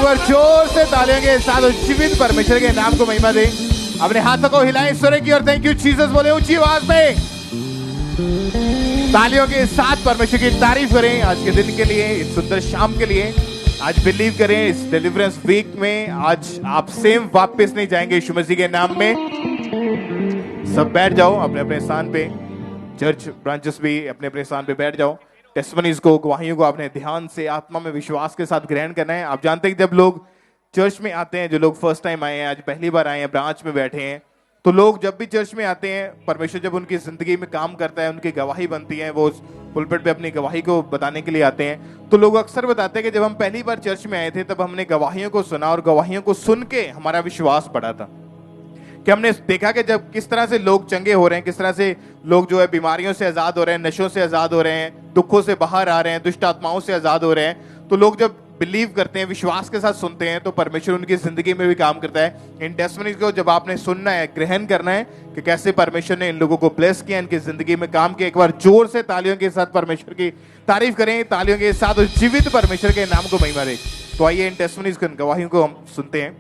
बार जोर से तालियों के साथ जीवित परमेश्वर के नाम को महिमा दें। अपने हाथों को हिलाएं स्वर्ग की और थैंक यू जीसस बोले ऊंची आवाज में। तालियों के साथ परमेश्वर की तारीफ करें आज के दिन के लिए, इस सुंदर शाम के लिए। आज बिलीव करें इस डिलीवरेंस वीक में आज आप सेम वापस नहीं जाएंगे यीशु मसीह के नाम में। सब बैठ जाओ अपने अपने स्थान पे, चर्च ब्रांचेस भी अपने अपने स्थान पे बैठ जाओ। टेस्टिमनीज को, गवाहियों को आपने ध्यान से आत्मा में विश्वास के साथ ग्रहण करना है। आप जानते हैं कि जब लोग चर्च में आते हैं, जो लोग फर्स्ट टाइम आए हैं, आज पहली बार आए हैं, ब्रांच में बैठे हैं, तो लोग जब भी चर्च में आते हैं, परमेश्वर जब उनकी जिंदगी में काम करता है, उनकी गवाही बनती है, वो उस पुलपिट पे अपनी गवाही को बताने के लिए आते हैं, तो लोग अक्सर बताते हैं कि जब हम पहली बार चर्च में आए थे तब हमने गवाहियों को सुना और गवाहियों को सुन के हमारा विश्वास बढ़ा था। कि हमने देखा कि जब किस तरह से लोग चंगे हो रहे हैं, किस तरह से लोग जो है बीमारियों से आजाद हो रहे हैं, नशों से आजाद हो रहे हैं, दुखों से बाहर आ रहे हैं, दुष्ट आत्माओं से आजाद हो रहे हैं, तो लोग जब बिलीव करते हैं, विश्वास के साथ सुनते हैं, तो परमेश्वर उनकी जिंदगी में भी काम करता है। इन टेस्टिमनीज को जब आपने सुनना है, ग्रहण करना है कि कैसे परमेश्वर ने इन लोगों को ब्लेस किया, इनकी जिंदगी में काम किया, एक बार जोर से तालियों के साथ परमेश्वर की तारीफ करें, तालियों के साथ उस जीवित परमेश्वर के नाम को महिमा दें। तो आइए इन टेस्टिमनीज की गवाहियों को हम सुनते हैं।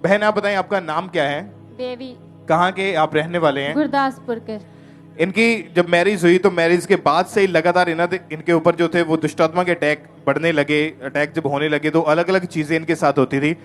बहन आप बताएं आपका नाम क्या है? बेबी। कहाँ के आप रहने वाले हैं? गुरदासपुर के। इनकी जब मैरिज हुई तो मैरिज के बाद से ही लगातार इनके ऊपर जो थे वो दुष्टात्मा के अटैक बढ़ने लगे, अटैक जब होने लगे तो अलग अलग चीजें इनके साथ होती थी।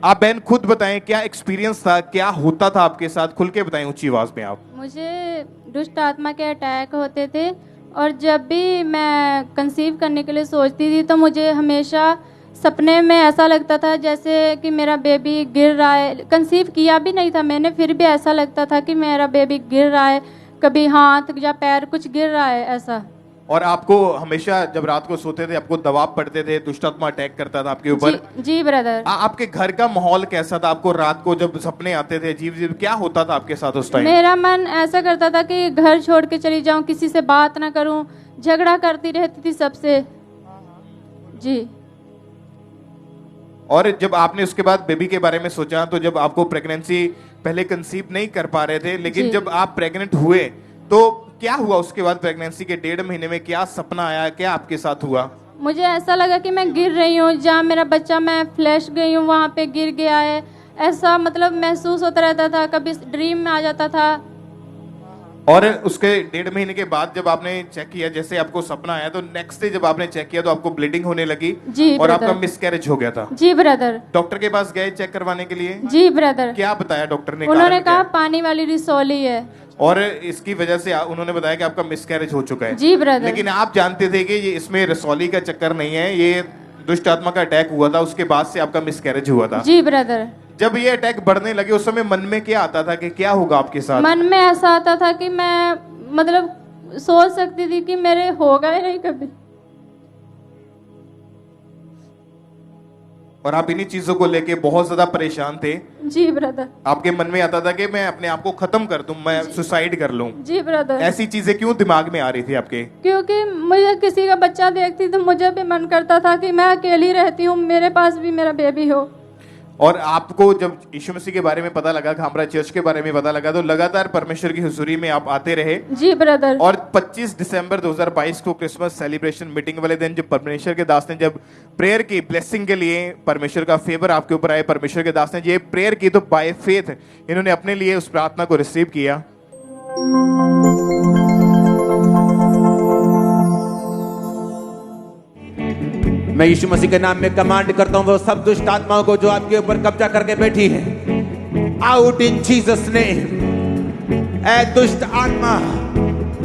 आप बहन खुद बताएं क्या एक्सपीरियंस था, क्या होता था आपके साथ, खुल के बताएं ऊंची आवाज में आप। मुझे दुष्ट आत्मा के अटैक होते थे और जब भी मैं कंसीव करने के लिए सोचती थी तो मुझे हमेशा सपने में ऐसा लगता था जैसे कि मेरा बेबी गिर रहा है। कंसीव किया भी नहीं था मैंने, फिर भी ऐसा लगता था कि मेरा बेबी गिर रहा है, कभी हाथ या पैर कुछ गिर रहा है ऐसा। और आपको हमेशा जब रात को सोते थे आपको दबाव पड़ते थे, दुष्टात्मा अटैक करता था आपके ऊपर? जी ब्रदर। आपके घर का माहौल कैसा था? आपको रात को जब सपने आते थे अजीब अजीब, क्या होता था आपके साथ उस टाइम? मेरा मन ऐसा करता था कि घर छोड़ के चली जाऊं, किसी से बात ना करूं, झगड़ा करती रहती थी सबसे। जी। और जब आपने उसके बाद बेबी के बारे में सोचा तो जब आपको प्रेगनेंसी पहले कंसीव नहीं कर पा रहे थे, लेकिन जब आप प्रेग्नेंट हुए तो क्या हुआ उसके बाद? प्रेगनेंसी के 1.5 महीने में क्या सपना आया, क्या आपके साथ हुआ? मुझे ऐसा लगा कि मैं गिर रही हूँ, जहाँ मेरा बच्चा मैं फ्लैश गई हूँ वहाँ पे गिर गया है, ऐसा मतलब महसूस होता रहता था, कभी ड्रीम में आ जाता था। और उसके 1.5 महीने के बाद जब आपने चेक किया, जैसे आपको सपना आया, तो नेक्स्ट डे जब आपने चेक किया तो आपको ब्लीडिंग होने लगी जी और ब्रदर। आपका मिसकैरेज हो गया था? जी ब्रदर। डॉक्टर के पास गए चेक करवाने के लिए? जी ब्रदर। क्या बताया डॉक्टर ने? उन्होंने कहा पानी वाली रिसोली है और इसकी वजह से उन्होंने बताया कि आपका मिसकैरेज हो चुका है। जी ब्रदर। लेकिन आप जानते थे कि ये इसमें रसौली का चक्कर नहीं है, ये दुष्ट आत्मा का अटैक हुआ था, उसके बाद से आपका मिसकैरेज हुआ था। जी ब्रदर। जब ये अटैक बढ़ने लगे उस समय मन में क्या आता था कि क्या होगा आपके साथ? मन में ऐसा आता था कि मैं मतलब सोच सकती थी कि मेरे होगा ही नहीं कभी। और आप इन्हीं चीजों को लेके बहुत ज्यादा परेशान थे? जी ब्रदर। आपके मन में आता था कि मैं अपने आप को खत्म कर दूं, मैं सुसाइड कर लूं? जी ब्रदर। ऐसी चीजें क्यों दिमाग में आ रही थी आपके? क्योंकि मुझे किसी का बच्चा देखती तो मुझे भी मन करता था कि मैं अकेली रहती हूँ, मेरे पास भी मेरा बेबी हो। और आपको जब यीशु मसीह के बारे में पता लगा, खामरा चर्च के बारे में पता लगा, तो लगातार परमेश्वर की हुजूरी में आप आते रहे? जी ब्रदर। और 25 दिसंबर 2022 को क्रिसमस सेलिब्रेशन मीटिंग वाले दिन जब परमेश्वर के दास ने जब प्रेयर की ब्लेसिंग के लिए, परमेश्वर का फेवर आपके ऊपर आए, परमेश्वर के दास ने ये प्रेयर की, तो बाय फेथ इन्होंने अपने लिए उस प्रार्थना को रिसीव किया। मैं यीशु मसीह के नाम में कमांड करता हूं वो सब दुष्ट आत्माओं को जो आपके ऊपर कब्जा करके बैठी है, आउट इन जीसस नेम। ऐ दुष्ट आत्मा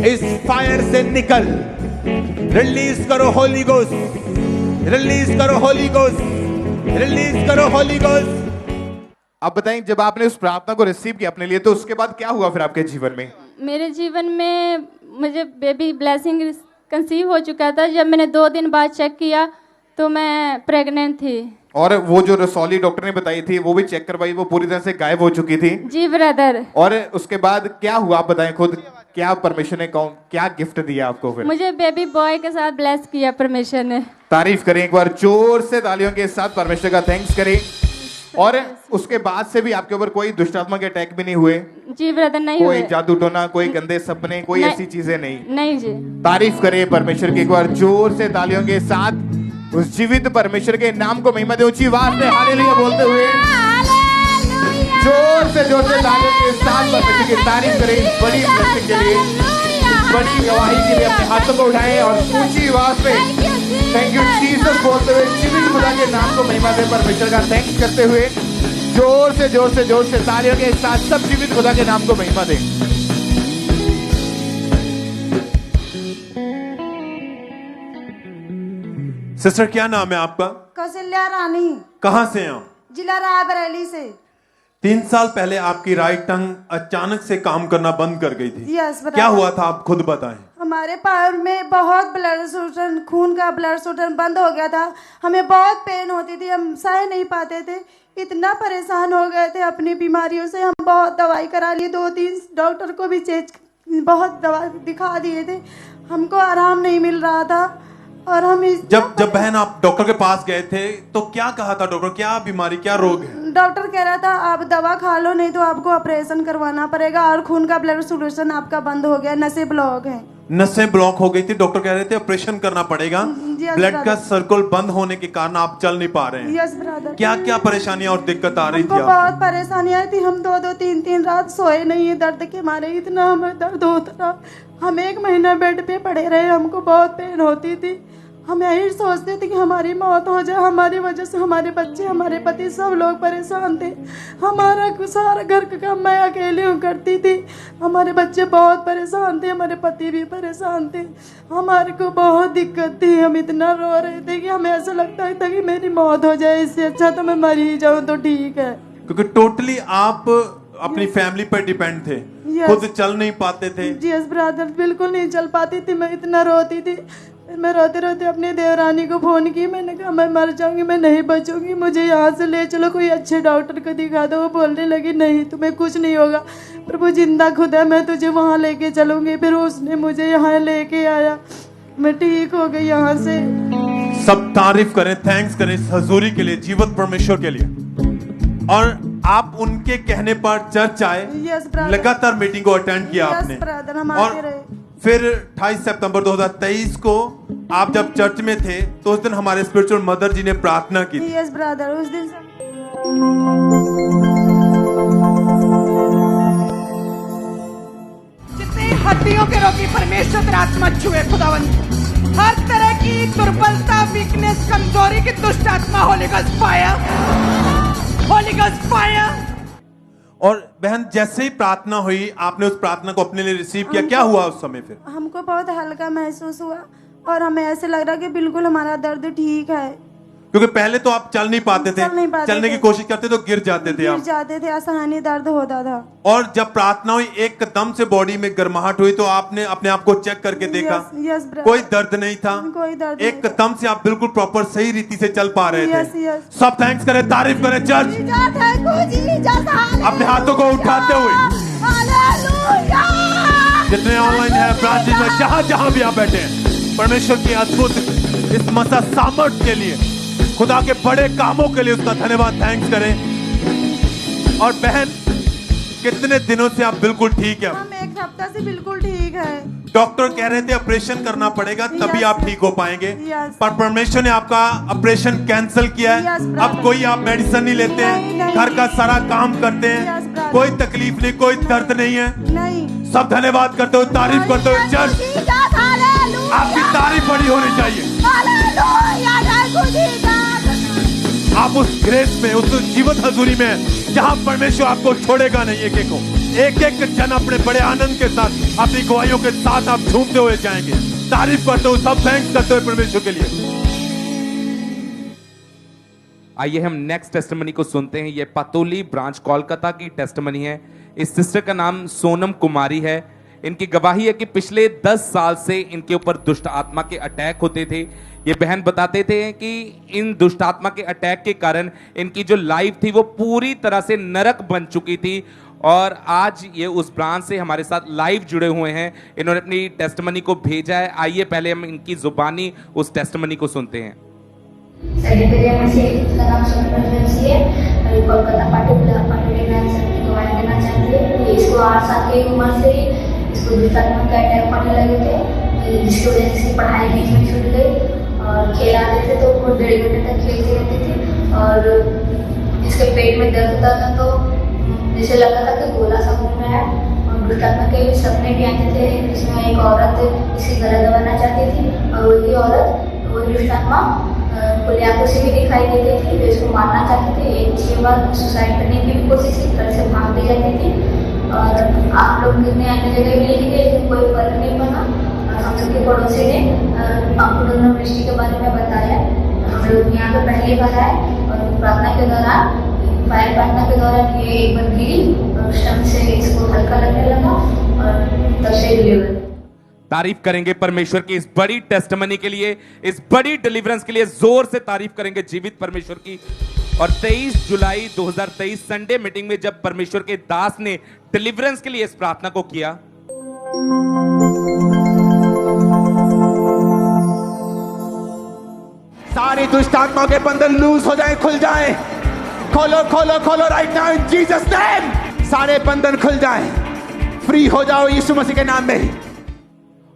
इस फायर से निकल, रिलीज करो होली गोस्ट, रिलीज करो होली गोस्ट, रिलीज करो होली गोस्ट। अब बताएं जब आपने उस प्रार्थना को रिसीव किया अपने लिए तो उसके बाद क्या हुआ फिर आपके जीवन में? मेरे जीवन में मुझे बेबी ब्लेसिंग कंसीव हो चुका था। जब मैंने 2 दिन बाद चेक किया तो मैं प्रेग्नेंट थी। और वो जो रसौली डॉक्टर ने बताई थी वो भी चेक करवाई, वो पूरी तरह से गायब हो चुकी थी? जी ब्रदर। और उसके बाद क्या हुआ आप बताएं खुद, क्या परमेश्वर ने क्या गिफ्ट दिया आपको फिर? मुझे बेबी बॉय के साथ ब्लेस किया परमेश्वर ने। तारीफ करें एक बार जोर से, तालियों के साथ परमेश्वर का थैंक्स करें। और उसके बाद से भी आपके ऊपर कोई दुष्टात्मा के अटैक भी नहीं हुए? जी ब्रदर नहीं कोई हुए। जादू टोना, कोई गंदे सपने, कोई ऐसी चीजें नहीं? नहीं जी। तारीफ करें परमेश्वर की एक बार जोर से तालियों के साथ। उस जीवित परमेश्वर के नाम को महिमा दे। ऊंची आवाज से हालेलुया बोलते हुए जोर से तालियों के साथ परमेश्वर की तारीफ करें इस बड़ी ब्लेसिंग के लिए, इस बड़ी गवाही के लिए। अपने हाथों को उठाएं और ऊंची आवाज से थैंक यू जीसस बोलते हुए जीवित खुदा के नाम को महिमा दे। परमेश्वर का थैंक्स करते हुए जोर से तालियों के साथ सब जीवित खुदा के नाम को महिमा दें। सिस्टर क्या नाम है आपका? कौशल्या रानी। कहाँ से हैं आप? जिला रायबरेली से। 3 साल पहले आपकी राइट टंग अचानक से काम करना बंद कर गई थी। यस, क्या हुआ था आप खुद बताएं। हमारे पैर में बहुत ब्लड शोषण, खून का ब्लड शोषण बंद हो गया था। हमें बहुत पेन होती थी, हम सह नहीं पाते थे, इतना परेशान हो गए थे अपनी बीमारियों से। हम बहुत दवाई करा लिए, 2-3 डॉक्टर को भी बहुत दवाई दिखा दिए थे, हमको आराम नहीं मिल रहा था। और हम जब बहन आप डॉक्टर के पास गए थे तो क्या कहा था डॉक्टर? क्या बीमारी, क्या रोग है? डॉक्टर कह रहा था आप दवा खा लो, नहीं तो आपको ऑपरेशन करवाना पड़ेगा, और खून का ब्लड सर्कुलेशन आपका बंद हो गया, नसें ब्लॉक है। नसें ब्लॉक हो गई थी, डॉक्टर कह रहे थे ऑपरेशन करना पड़ेगा। ब्लड का सर्कुल बंद होने के कारण आप चल नहीं पा रहे हैं। Yes brother. क्या क्या परेशानियां और दिक्कत आ रही थी? बहुत परेशानियां थी, हम 2-2, 3-3 रात सोए नहीं है दर्द के मारे, इतना हमें दर्द होता था। हम 1 महीना बेड पे पड़े रहे, हमको बहुत पेन होती थी। हम यही सोचते थे कि हमारी मौत हो जाए, हमारी वजह से हमारे बच्चे, हमारे पति, सब लोग परेशान थे। हमारा सारा घर का काम मैं अकेले करती थी, हमारे बच्चे बहुत परेशान थे, हमारे पति भी परेशान थे, हमारे को बहुत दिक्कत थी। हम इतना रो रहे थे कि हमें ऐसा लगता था कि मेरी मौत हो जाए, इससे अच्छा तो मैं मर ही जाऊँ तो ठीक है। क्योंकि टोटली आप अपनी फैमिली पर डिपेंड थे, खुद चल नहीं पाते थे। यस ब्रदर, बिल्कुल नहीं चल पाती थी, मैं इतना रोती थी। मैं रोते रोते अपनी देवरानी को फोन की, मैंने कहा मैं मर जाऊंगी, मैं नहीं बचूंगी, मुझे यहाँ से ले चलो, कोई अच्छे डॉक्टर को दिखा दो। वो बोलने लगी नहीं तुम्हें कुछ नहीं होगा, प्रभु जिंदा खुदा, मैं तुझे वहाँ लेके चलूंगी। फिर उसने मुझे यहाँ लेके आया, मैं ठीक हो गई यहाँ से। सब तारीफ करें, थैंक्स करें इस हजूरी के लिए, जीवित परमेश्वर के लिए। और आप उनके कहने पर चर्च आए, लगातार मीटिंग को अटेंड किया आपने। और फिर 28 सितंबर 2023 को आप जब चर्च में थे तो उस दिन हमारे स्पिरिचुअल मदर जी ने प्रार्थना की थी। यस ब्रदर, उस दिन जितने हड्डियों के रोगी परमेश्वर तेरा आत्मा छुए खुदावंद, हर तरह की दुर्बलता, वीकनेस, कमजोरी की दुष्ट आत्मा, Holi ghost fire, Holi ghost fire. और बहन जैसे ही प्रार्थना हुई आपने उस प्रार्थना को अपने लिए रिसीव किया, क्या हुआ उस समय? फिर हमको बहुत हल्का महसूस हुआ और हमें ऐसे लग रहा कि बिल्कुल हमारा दर्द ठीक है। क्योंकि पहले तो आप चल नहीं पाते थे, चलने की कोशिश करते तो गिर जाते थे, आसानी दर्द होता था। और जब प्रार्थना हुई एकदम से बॉडी में गर्माहट हुई तो आपने अपने आप को चेक करके देखा, कोई दर्द नहीं था, एकदम से आप बिल्कुल प्रॉपर सही रीति से चल पा रहे थे। सब थैंक्स करें, तारीफ करें चर्च, अपने हाथों को उठाते हुए। जितने ऑनलाइन है ब्रांचेस में, जहां भी आप बैठे हैं, परमेश्वर की अद्भुत इस मसा सामर्थ के लिए, खुदा के बड़े कामों के लिए उसका धन्यवाद, थैंक्स करें। और बहन कितने दिनों से आप बिल्कुल ठीक है? हम 1 हफ्ता से बिल्कुल ठीक है। डॉक्टर कह रहे थे ऑपरेशन करना पड़ेगा तभी आप ठीक हो पाएंगे, पर परमेश्वर ने आपका ऑपरेशन कैंसिल किया है। अब कोई आप मेडिसिन नहीं लेते हैं, घर का सारा काम करते हैं, कोई तकलीफ नहीं, कोई दर्द नहीं है। सब धन्यवाद करते हुए, तारीफ करते हुए चर्च, आपकी तारीफ बड़ी होनी चाहिए। आप उस ग्रेस में, उस जीवित हजूरी में जहां परमेश्वर आपको छोड़ेगा नहीं, एक जन अपने बड़े आनंद के साथ, अपनी गवाहियों के साथ आप झूमते हुए जाएंगे। तारीफ करते हुए, सब थैंक्स करते हुए परमेश्वर के लिए। आइए हम नेक्स्ट टेस्टिमनी को सुनते हैं। ये पातोली ब्रांच कोलकाता की टेस्टिमनी है। इस सिस्टर का नाम सोनम कुमारी है। इनकी गवाही है कि पिछले 10 साल से इनके ऊपर दुष्ट आत्मा के अटैक होते थे। ये बहन बताते थे कि इन दुष्ट आत्मा के अटैक के कारण इनकी जो लाइफ थी वो पूरी तरह से नरक बन चुकी थी। और आज ये उस ब्रांच से हमारे साथ लाइव जुड़े हुए हैं। इन्होंने अपनी टेस्टिमनी को भेजा है। आइए पहले हम इनकी जुबानी उस टेस्टिमनी को सुनते हैं। कोलकाता देना चाहती है। इसको 8 साल की उम्र से इसको दुष्ट आत्मा के अटैक पड़ने लगे थे, जिसकी वजह से पढ़ाई बीच में छूट गई और खेल आते थे तो वो 1.5 घंटे तक खेलती रहती थी। और इसके पेट में दर्द होता था तो जैसे लगता था कि गोला सा घूम रहा है। और दुष्ट आत्मा के सपने भी आते थे जिसमें एक औरत इसकी गला दबाना चाहती थी और वही औरत, वही दुष्ट आत्मा खुली आंखों से भी दिखाई देती थी, जो इसको मारना चाहती थी। 1-6 बार सुसाइड करने की भी कोशिश की, घर से भाग भी जाती थी। और आप लोग कितने अन्य जगह भी लेके गए लेकिन कोई फर्क नहीं पड़ा। और हम लोग के पड़ोसी ने अंकुरण वृष्टि के बारे में बताया। हम लोग यहाँ पे पहली बार आए और प्रार्थना के दौरान, फायर प्रार्थना के दौरान ये एक बार गिरी और उस टाइम से इसको हल्का लगने लगा और तब से डिलीवर। तारीफ करेंगे परमेश्वर की इस बड़ी टेस्टमनी के लिए, इस बड़ी डिलीवरेंस के लिए जोर से तारीफ करेंगे जीवित परमेश्वर की। और 23 जुलाई 2023 संडे मीटिंग में जब परमेश्वर के दास ने डिलीवरेंस के लिए इस प्रार्थना को किया, सारी दुष्ट आत्माओं के बंधन लूज हो जाए, खुल जाए। खोलो खोलो खोलो right now in Jesus name. सारे बंधन खुल जाए, फ्री हो जाओ यीशु मसीह के नाम में।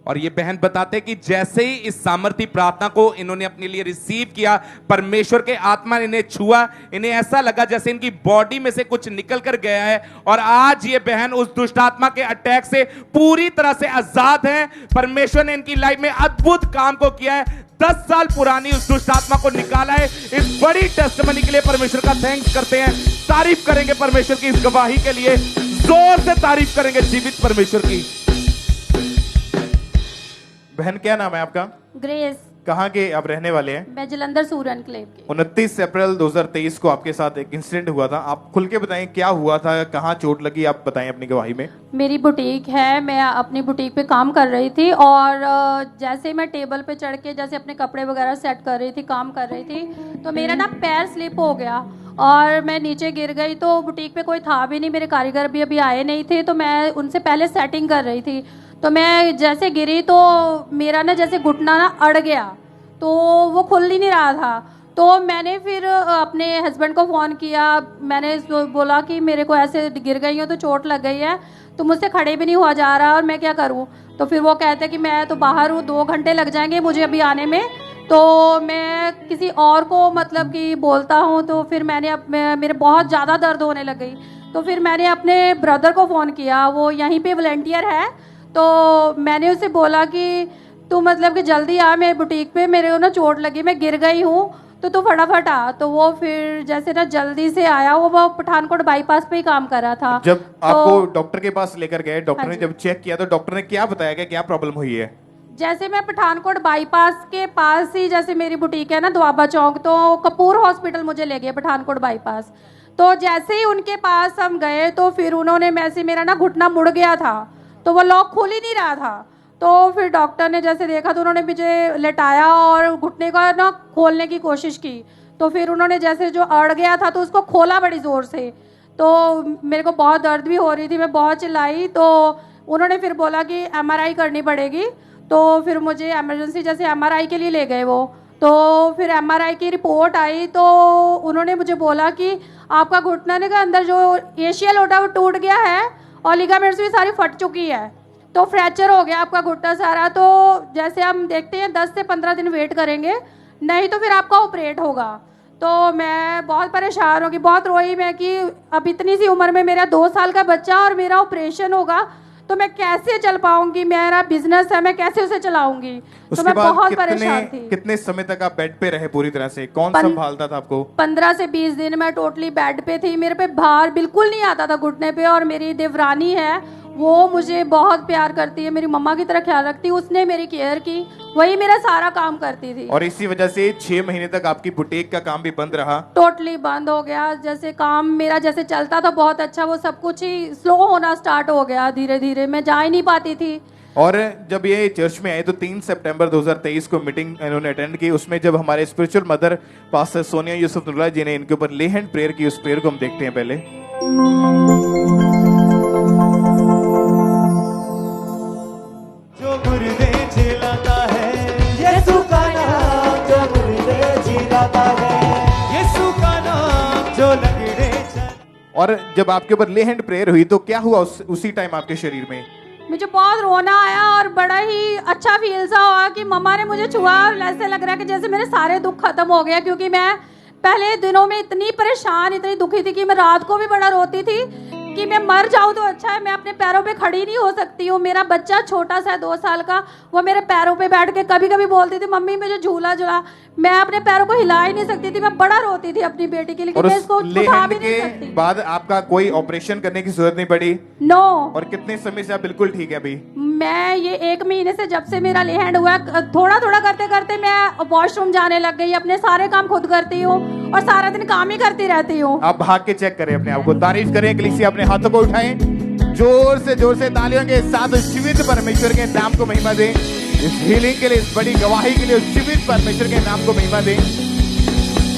और ये बहन बताते हैं कि जैसे ही इस सामर्थी प्रार्थना को इन्होंने अपने लिए रिसीव किया, परमेश्वर के आत्मा ने इन्हें छुआ, इन्हें ऐसा लगा जैसे इनकी बॉडी में से कुछ निकल कर गया है। और आज ये बहन उस दुष्ट आत्मा के अटैक से पूरी तरह से आजाद है। परमेश्वर ने इनकी लाइफ में अद्भुत काम को किया है। 10 साल पुरानी उस दुष्ट आत्मा को निकाला है। इस बड़ी टेस्टमनी के लिए परमेश्वर का थैंक्स करते हैं। तारीफ करेंगे परमेश्वर की इस गवाही के लिए, जोर से तारीफ करेंगे जीवित परमेश्वर की। बहन क्या नाम है आपका? ग्रेस। कहाँ के आप रहने वाले हैं? मैं जलंधर सूर एनक्लेव के। 29 अप्रैल 2023 को आपके साथ एक इंसिडेंट हुआ था। आप खुल के बताएं क्या हुआ था, कहाँ चोट लगी, आप बताएं अपनी गवाही में। मेरी बुटीक है, मैं अपनी बुटीक पे काम कर रही थी और जैसे मैं टेबल पे चढ़ के जैसे अपने कपड़े वगैरह सेट कर रही थी, काम कर रही थी, तो मेरा ना पैर स्लिप हो गया और मैं नीचे गिर गई। तो बुटीक पे कोई था भी नहीं, मेरे कारीगर भी अभी आए नहीं थे, तो मैं उनसे पहले सेटिंग कर रही थी। तो मैं जैसे गिरी तो मेरा ना जैसे घुटना ना अड़ गया, तो वो खुल ही नहीं रहा था। तो मैंने फिर अपने हस्बैंड को फ़ोन किया, मैंने बोला कि मेरे को ऐसे गिर गई हूँ तो चोट लग गई है, तो मुझसे खड़े भी नहीं हुआ जा रहा और मैं क्या करूँ। तो फिर वो कहते कि मैं तो बाहर हूँ, 2 घंटे लग जाएंगे मुझे अभी आने में, तो मैं किसी और को मतलब कि बोलता हूँ। तो फिर मेरे बहुत ज़्यादा दर्द होने लग गई। तो फिर मैंने अपने ब्रदर को फ़ोन किया, वो यहीं पे वॉलंटियर है। तो मैंने उसे बोला कि तू मतलब कि जल्दी आ मेरे बुटीक पे, मेरे को ना चोट लगी, मैं गिर गई हूँ, तो तू फटाफट आ। तो वो फिर जैसे ना जल्दी से आया। वो पठानकोट बाईपास पे ही काम कर रहा था। जब तो आपको डॉक्टर के पास लेकर गए, डॉक्टर हाँ ने जब चेक किया तो डॉक्टर ने क्या बताया कि क्या प्रॉब्लम हुई है? जैसे मैं पठानकोट बाईपास के पास ही, जैसे मेरी बुटीक है ना द्वाबा चौक, तो कपूर हॉस्पिटल मुझे ले गए पठानकोट बाईपास। तो जैसे ही उनके पास हम गए तो फिर उन्होंने मेरा ना घुटना मुड़ गया था, तो वो लॉक खुल ही नहीं रहा था। तो फिर डॉक्टर ने जैसे देखा तो उन्होंने मुझे लेटाया और घुटने का ना खोलने की कोशिश की। तो फिर उन्होंने जैसे जो अड़ गया था तो उसको खोला बड़ी ज़ोर से। तो मेरे को बहुत दर्द भी हो रही थी, मैं बहुत चिल्लाई। तो उन्होंने फिर बोला कि MRI करनी पड़ेगी। तो फिर मुझे इमरजेंसी जैसे MRI के लिए ले गए वो। तो फिर MRI की रिपोर्ट आई तो उन्होंने मुझे बोला कि आपका घुटने के अंदर जो एशियल होता है वो टूट गया है और लिगामेंट्स भी सारी फट चुकी है, तो फ्रैक्चर हो गया आपका घुटना सारा। तो जैसे हम देखते हैं 10 से 15 दिन वेट करेंगे, नहीं तो फिर आपका ऑपरेट होगा। तो मैं बहुत परेशान होगी, बहुत रोई मैं कि अब इतनी सी उम्र में मेरा 2 साल का बच्चा और मेरा ऑपरेशन होगा, तो मैं कैसे चल पाऊंगी, मेरा बिजनेस है, मैं कैसे उसे चलाऊंगी। तो मैं बहुत परेशान थी। कितने समय तक आप बेड पे रहे पूरी तरह से? कौन संभालता था आपको? 15 से 20 दिन मैं टोटली बेड पे थी। मेरे पे भार बिल्कुल नहीं आता था घुटने पे। और मेरी देवरानी है, वो मुझे बहुत प्यार करती है, मेरी मम्मा की तरह ख्याल रखती है, उसने मेरी केयर की, वही मेरा सारा काम करती थी। और इसी वजह से 6 महीने तक आपकी बुटीक का काम भी बंद रहा? टोटली बंद हो गया। जैसे काम मेरा जैसे चलता था बहुत अच्छा, वो सब कुछ ही स्लो होना स्टार्ट हो गया धीरे धीरे, मैं जा ही नहीं पाती थी। और जब ये चर्च में आए तो 3 सितंबर 2023 को मीटिंग इन्होंने अटेंड की। उसमें जब हमारे स्पिरिचुअल मदर पास्टर सोनिया यूसुफुल्लाह जी ने इनके ऊपर ले हैंड प्रेयर की, उस प्रेयर को हम देखते हैं पहले। जो मुर्दे जिलाता है यीशु का नाम, जो मुर्दे जिलाता है यीशु का नाम, जो लंगड़े चल। और जब आपके ऊपर ले हैंड प्रेयर हुई तो क्या हुआ उसी टाइम आपके शरीर में? मुझे बहुत रोना आया और बड़ा ही अच्छा फील सा हुआ कि मम्मा ने मुझे छुआ और ऐसे लग रहा है कि जैसे मेरे सारे दुख खत्म हो गया, क्योंकि मैं पहले दिनों में इतनी परेशान, इतनी दुखी थी कि मैं रात को भी बड़ा रोती थी कि मैं मर जाऊं तो अच्छा है, मैं अपने पैरों पे खड़ी नहीं हो सकती हूँ। मेरा बच्चा छोटा सा है 2 साल का, वो मेरे पैरों पे बैठ के कभी कभी बोलती थी मम्मी मुझे झूला झूला, मैं अपने पैरों को हिला ही नहीं सकती थी। मैं बड़ा रोती थी अपनी बेटी के लिए कि मैं इसको उठा भी नहीं सकती। बाद आपका कोई ऑपरेशन करने की जरूरत नहीं पड़ी? नो। और कितने समय से आप बिल्कुल ठीक है अभी? मैं ये 1 महीने से, जब से मेरा ले हैंड हुआ, थोड़ा थोड़ा करते करते मैं वॉशरूम जाने लग गई, अपने सारे काम खुद करती हूँ और सारा दिन काम ही करती रहती हूँ। आप भाग के चेक करें अपने आप को, तारीफ करें, कलीसिया अपने हाथों को उठाएं, जोर से तालियों के साथ उस जीवित परमेश्वर के नाम को महिमा दें। इस हीलिंग के लिए, इस बड़ी गवाही के लिए उस जीवित परमेश्वर के नाम को महिमा दें।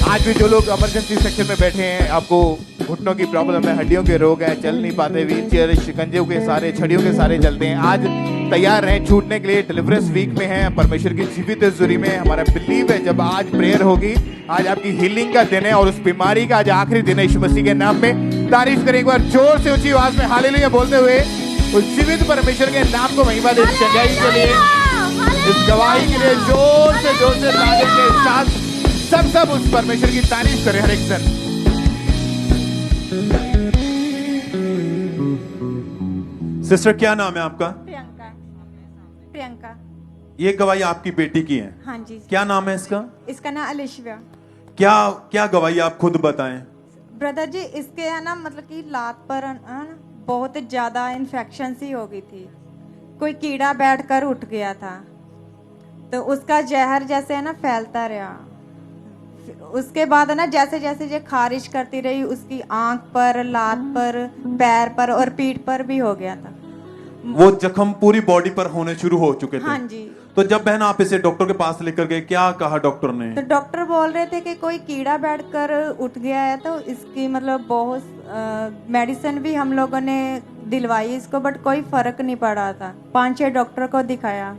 आज भी जो लोग इमरजेंसी सेक्शन में बैठे हैं, आपको घुटनों की प्रॉब्लम है, हड्डियों के रोग है, चल नहीं पाते, व्हील चेयर, शिकंजे के सारे, छड़ियों के सारे चलते हैं, आज तैयार रहें छूटने के लिए। डिलीवरेंस वीक में है, परमेश्वर की जीवित हज़ूरी में हमारा बिलीव है जब आज प्रेयर होगी, आज आपकी हीलिंग का दिन है और उस बीमारी का आज आखिरी दिन है। यीशु मसीह के नाम में तारीफ करें एक बार जोर से ऊंची आवाज में हालेलुया बोलते हुए उस जीवित परमेश्वर के नाम को महिमा दे। चंगाई के लिए, इस गवाही के लिए जोर से तारीफ के साथ सब उस परमेश्वर की तारीफ करें। हर एक जन सिस्टर क्या नाम है आपका? प्रियंका। ये गवाही आपकी बेटी की है? हाँ जी। क्या नाम है इसका? इसका नाम अलिशवा। क्या गवाही आप खुद बताएं। ब्रदर जी, इसके है ना मतलब कि लात पर है ना बहुत ज्यादा इन्फेक्शन सी हो गई थी, कोई कीड़ा बैठकर उठ गया था, तो उसका जहर जैसे है ना फैलता रहा। उसके बाद है ना जैसे जैसे ये खारिश करती रही, उसकी आंख पर, लात पर, पैर पर और पीठ पर भी हो गया था। वो जख्म पूरी बॉडी पर होने शुरू हो चुके थे? हाँ जी। तो जब बहन आप इसे डॉक्टर के पास लेकर गए, क्या कहा डॉक्टर ने? तो डॉक्टर बोल रहे थे कि कोई कीड़ा बैठकर उठ गया है, तो इसकी मतलब बहुत मेडिसिन भी हम लोगों ने दिलवाई इसको, बट कोई फर्क नहीं पड़ा था। 5-6 डॉक्टर को दिखाया।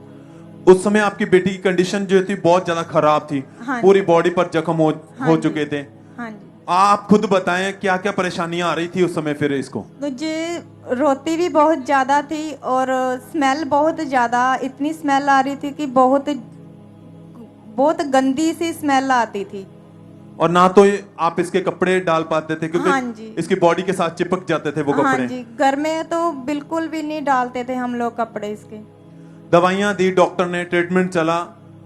उस समय आपकी बेटी की कंडीशन जो थी बहुत ज्यादा खराब थी। हाँ, पूरी बॉडी पर जख्म हो चुके थे। हाँ जी। आप खुद बताएं क्या क्या परेशानियां आ रही थी उस समय फिर इसको? मुझे रोती भी बहुत ज्यादा थी और स्मेल बहुत ज्यादा, इतनी स्मेल आ रही थी कि बहुत गंदी सी स्मेल आती थी। और ना तो आप इसके कपड़े डाल पाते थे क्योंकि हाँ जी। इसकी बॉडी के साथ चिपक जाते थे वो कपड़े। हाँ जी, घर में तो बिल्कुल भी नहीं डालते थे हम लोग कपड़े इसके। दवाइयां दी डॉक्टर ने, ट्रीटमेंट चला,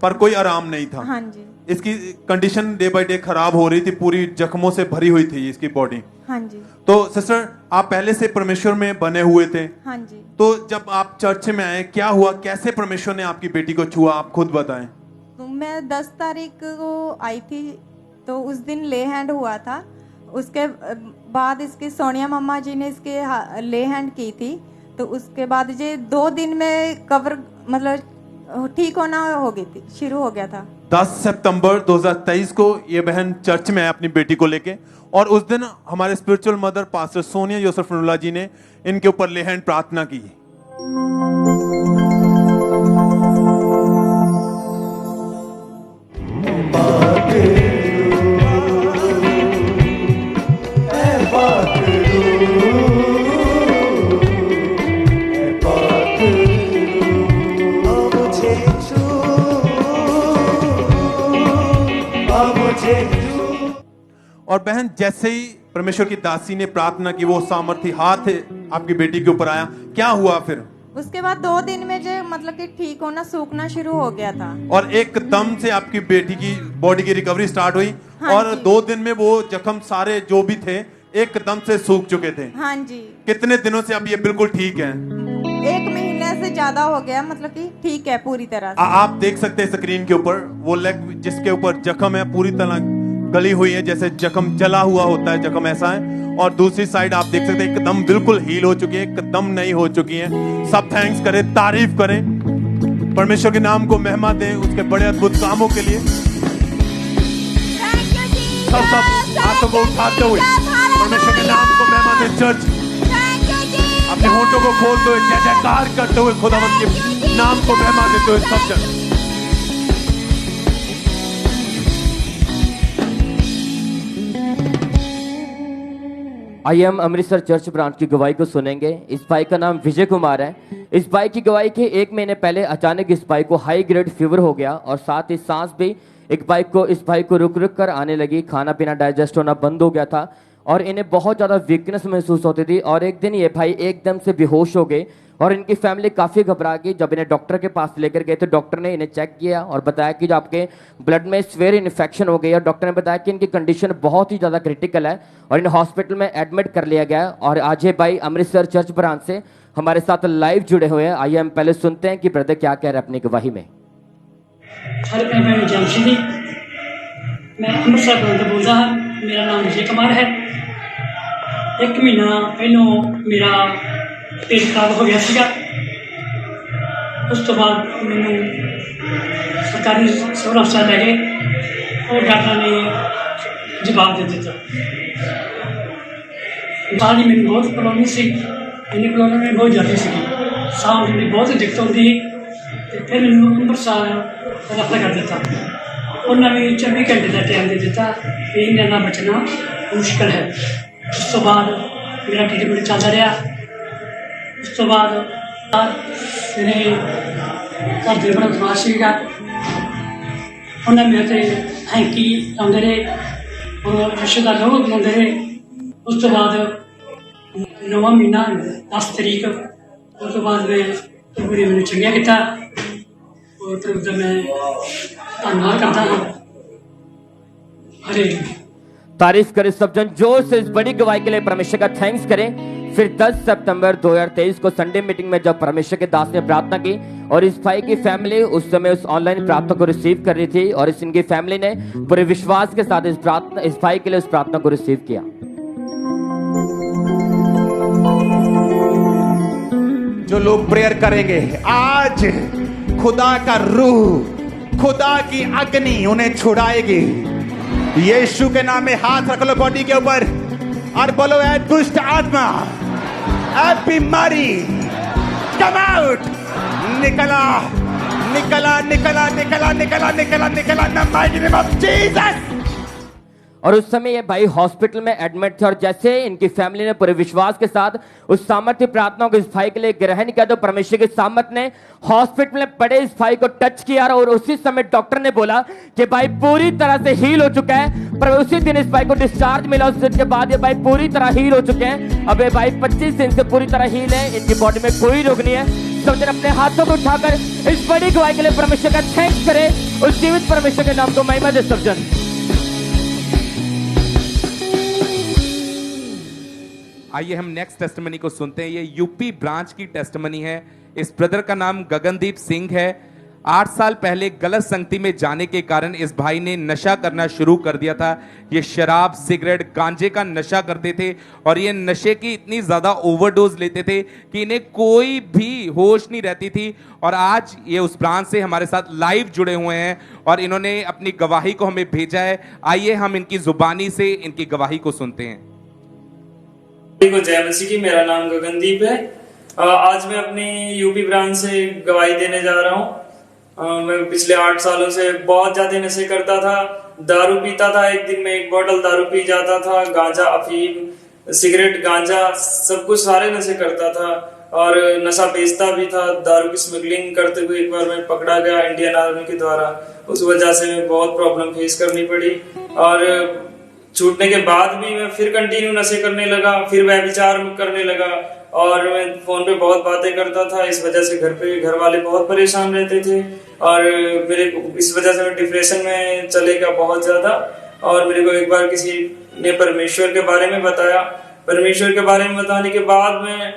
पर कोई आराम नहीं था। हाँ जी। इसकी कंडीशन डे बाय डे खराब हो रही थी, पूरी जख्मों से भरी हुई थी इसकी बॉडी। हाँ जी। तो सिस्टर आप पहले से परमेश्वर में बने हुए थे। हाँ जी। तो जब आप चर्च में आए क्या हुआ, कैसे परमेश्वर ने आपकी बेटी को छुआ, आप खुद बताएं। तो मैं 10 तारीख को आई थी, तो उस दिन ले हैंड हुआ था। उसके बाद इसकी सोनिया मम्मा जी ने इसके ले हैंड की थी, तो उसके बाद ये 2 दिन में कवर मतलब ठीक होना हो गई थी, शुरू हो गया था। 10 सितंबर 2023 को ये बहन चर्च में है अपनी बेटी को लेके, और उस दिन हमारे spiritual mother pastor Sonia Joseph नुला जी ने इनके ऊपर ले हैंड प्रार्थना की। और बहन जैसे ही परमेश्वर की दासी ने प्रार्थना की, वो सामर्थी हाथ आपकी बेटी के ऊपर आया। क्या हुआ फिर? उसके बाद 2 दिन में जो मतलब कि ठीक होना, सूखना शुरू हो गया था, और एकदम से आपकी बेटी की बॉडी की रिकवरी स्टार्ट हुई। हाँ और जी। 2 दिन में वो जख्म सारे जो भी थे एकदम से सूख चुके थे। हाँ जी। कितने दिनों से अब ये बिल्कुल ठीक है? 1 महीने से ज्यादा हो गया, मतलब कि ठीक है पूरी तरह से। आप देख सकते हैं स्क्रीन के ऊपर वो लेग जिसके ऊपर जख्म है पूरी तरह गली हुई है, जैसे जख्म जला हुआ होता है, जख्म ऐसा है। और दूसरी साइड आप देख सकते हैं एकदम बिल्कुल हील हो चुकी है, एकदम नई हो चुकी है। सब थैंक्स करें, तारीफ करें, परमेश्वर के नाम को महिमा दें उसके बड़े अद्भुत कामों के लिए। सब हाथों को उठाते हुए परमेश्वर के नाम को महिमा दें। चर्च अपने होठों को खोलते हुए जय जयकार करते हुए खुदावंत के नाम को महिमा देते हुए सब जन। आइए हम अमृतसर चर्च ब्रांच की गवाही को सुनेंगे। इस भाई का नाम विजय कुमार है। इस भाई की गवाही के 1 महीने पहले अचानक इस भाई को हाई ग्रेड फीवर हो गया और साथ ही सांस भी इस भाई को रुक रुक कर आने लगी। खाना पीना डाइजेस्ट होना बंद हो गया था और इन्हें बहुत ज़्यादा वीकनेस महसूस होती थी। और एक दिन ये भाई एकदम से बेहोश हो गए और इनकी फैमिली काफ़ी घबरा गई। जब इन्हें डॉक्टर के पास लेकर गए तो डॉक्टर ने इन्हें चेक किया और बताया कि जो आपके ब्लड में स्वेयर इन्फेक्शन हो गई और डॉक्टर ने बताया कि इनकी कंडीशन बहुत ही ज़्यादा क्रिटिकल है और इन्हें हॉस्पिटल में एडमिट कर लिया गया। और आज ये भाई अमृतसर चर्च ब्रांच से हमारे साथ लाइव जुड़े हुए हैं। आइए हम पहले सुनते हैं कि ब्रदर क्या कह रहे हैं अपनी गवाही में। सर मैं जमशेदी, मैं अमृतसर ब्रांच बोल रहा हूँ। मेरा नाम विजय कुमार है। 1 महीना पहलों मेरा पेट खराब हो गया सीगा। उस तो बाद मैंने सरकारी सिविल हस्पताल ले गए और डॉक्टर ने जवाब दे दिया। बाद मैंने बहुत प्रॉब्लम सी, मैंने प्रॉब्लम में बहुत ज़्यादा सी, सांस में बहुत दिक्कत होती है। फिर मैंने अमृतसर रफ्ता कर दिता। उन्होंने 24 घंटे का टाइम दे दिता कि इन्हें बचना मुश्किल है। उस तो बाद मेरा ट्रीटमेंट चलता रहा। उस तो बाद मेरे घर के बड़ा विश्वास सीगा। उन्हें मेरे से हैंकी लाते रहे और रिश्तेदार लोग लाते रहे। उस तो बाद 9वां महीना 10 तारीख उस तो बाद मैं पूरी मैंने चंगिया किया और फिर मैं धन्यवाद करता हूँ। हरे तारीफ करें सब जन जोर से इस बड़ी गवाही के लिए परमेश्वर का थैंक्स करें। फिर 10 सितंबर 2023 को संडे मीटिंग में जब परमेश्वर के दास ने प्रार्थना की और इस भाई की फैमिली उस समय उस ऑनलाइन प्रार्थना को रिसीव कर रही थी और इनकी फैमिली ने पूरे विश्वास के साथ इस भाई के लिए उस प्रार्थना को रिसीव किया। जो लोग प्रेयर करेंगे आज खुदा का रूह, खुदा की अग्नि उन्हें छुड़ाएगी। यीशु के नाम में हाथ रख लो बॉडी के ऊपर और बोलो ऐ दुष्ट आत्मा, ऐ बीमारी, कम आउट, निकला निकला निकला निकला निकला निकला निकला in the mighty name of Jesus. और उस समय ये भाई हॉस्पिटल में एडमिट थे और जैसे इनकी फैमिली ने पूरे विश्वास के साथ उस सामर्थ्य प्रार्थना को इस भाई के लिए ग्रहण किया तो परमेश्वर के सामर्थ्य ने हॉस्पिटल में पड़े इस भाई को टच किया और उसी समय डॉक्टर ने बोला कि भाई पूरी तरह से हील हो चुका है। पर उसी दिन इस भाई को डिस्चार्ज मिला। उस दिन के बाद ये भाई पूरी तरह हील हो चुके हैं। अब ये भाई 25 दिन से पूरी तरह हील है। इनकी बॉडी में कोई रोग नहीं है। सब जन अपने हाथों को उठाकर इस बड़ी गवाही के लिए परमेश्वर का थैंक्स करें। उस जीवित परमेश्वर के नाम को महिमा दे सब जन। आइए हम नेक्स्ट टेस्टिमनी को सुनते हैं। ये यूपी ब्रांच की टेस्टिमनी है। इस ब्रदर का नाम गगनदीप सिंह है। 8 साल पहले गलत संगति में जाने के कारण इस भाई ने नशा करना शुरू कर दिया था। ये शराब, सिगरेट, गांजे का नशा करते थे और ये नशे की इतनी ज्यादा ओवरडोज लेते थे कि इन्हें कोई भी होश नहीं रहती थी। और आज ये उस ब्रांच से हमारे साथ लाइव जुड़े हुए हैं और इन्होंने अपनी गवाही को हमें भेजा है। आइए हम इनकी जुबानी से इनकी गवाही को सुनते हैं। जय मसीह की। मेरा नाम गगनदीप है। आज मैं अपनी यूपी ब्रांच से गवाही देने जा रहा हूँ। मैं पिछले 8 सालों से बहुत ज्यादा नशे करता था। दारू पीता था, एक दिन में 1 बोतल दारू पी जाता था। गांजा, अफीम, सिगरेट, गांजा सब कुछ सारे नशे करता था और नशा बेचता भी था। दारू की स्मगलिंग करते हुए एक बार मैं पकड़ा गया इंडियन आर्मी के द्वारा। उस वजह से मैं बहुत प्रॉब्लम फेस करनी पड़ी और छूटने के बाद भी मैं फिर कंटिन्यू नशे करने लगा, फिर व्यभिचार करने लगा और मैं फोन पे बहुत बातें करता था। इस वजह से घर वाले बहुत परेशान रहते थे और मेरे इस वजह से मैं डिप्रेशन में चले गया बहुत ज्यादा। और मेरे को एक बार किसी ने परमेश्वर के बारे में बताया। परमेश्वर के बारे में बताने के बाद मैं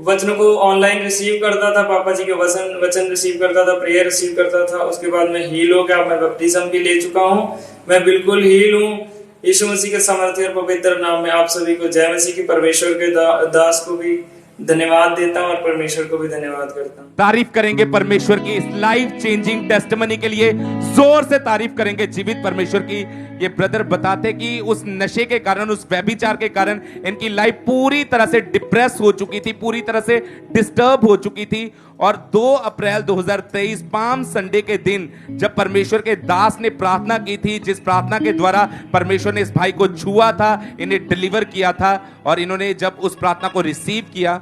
वचन को ऑनलाइन रिसीव करता था, पापा जी के वचन रिसीव करता था, प्रेयर रिसीव करता था। उसके बाद मैं हील हो गया। मैं बपटिज्म भी ले चुका हूँ। मैं बिल्कुल हील हूँ। यीशु मसीह के सामर्थ्य और पवित्र नाम में आप सभी को जय मसीह की। परमेश्वर के दास को भी धन्यवाद देता हूं और परमेश्वर को भी धन्यवाद करता हूं। तारीफ करेंगे परमेश्वर की इस लाइफ चेंजिंग टेस्टिमनी के लिए। जोर से तारीफ करेंगे जीवित परमेश्वर की। ये ब्रदर बताते कि उस नशे के कारण, उस व्यभिचार के कारण इनकी लाइफ पूरी तरह से डिप्रेस हो चुकी थी, पूरी तरह से डिस्टर्ब हो चुकी थी और 2 अप्रैल 2023 पाम संडे के दिन जब परमेश्वर के दास ने प्रार्थना की थी, जिस प्रार्थना के द्वारा परमेश्वर ने इस भाई को छुआ था, इन्हें डिलीवर किया था, और इन्होंने जब उस प्रार्थना को रिसीव किया,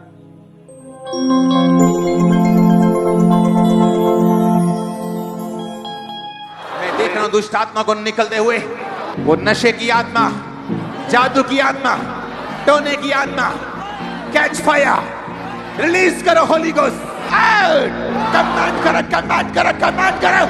मैं देख रहा हूं दुष्ट आत्मा को निकलते हुए। वो नशे की आत्मा, जादू की आत्मा, टोने की आत्मा, कैच फायर, रिलीज करो होली गोस्ट, कमांड करो, कमांड करो, कमांड करो।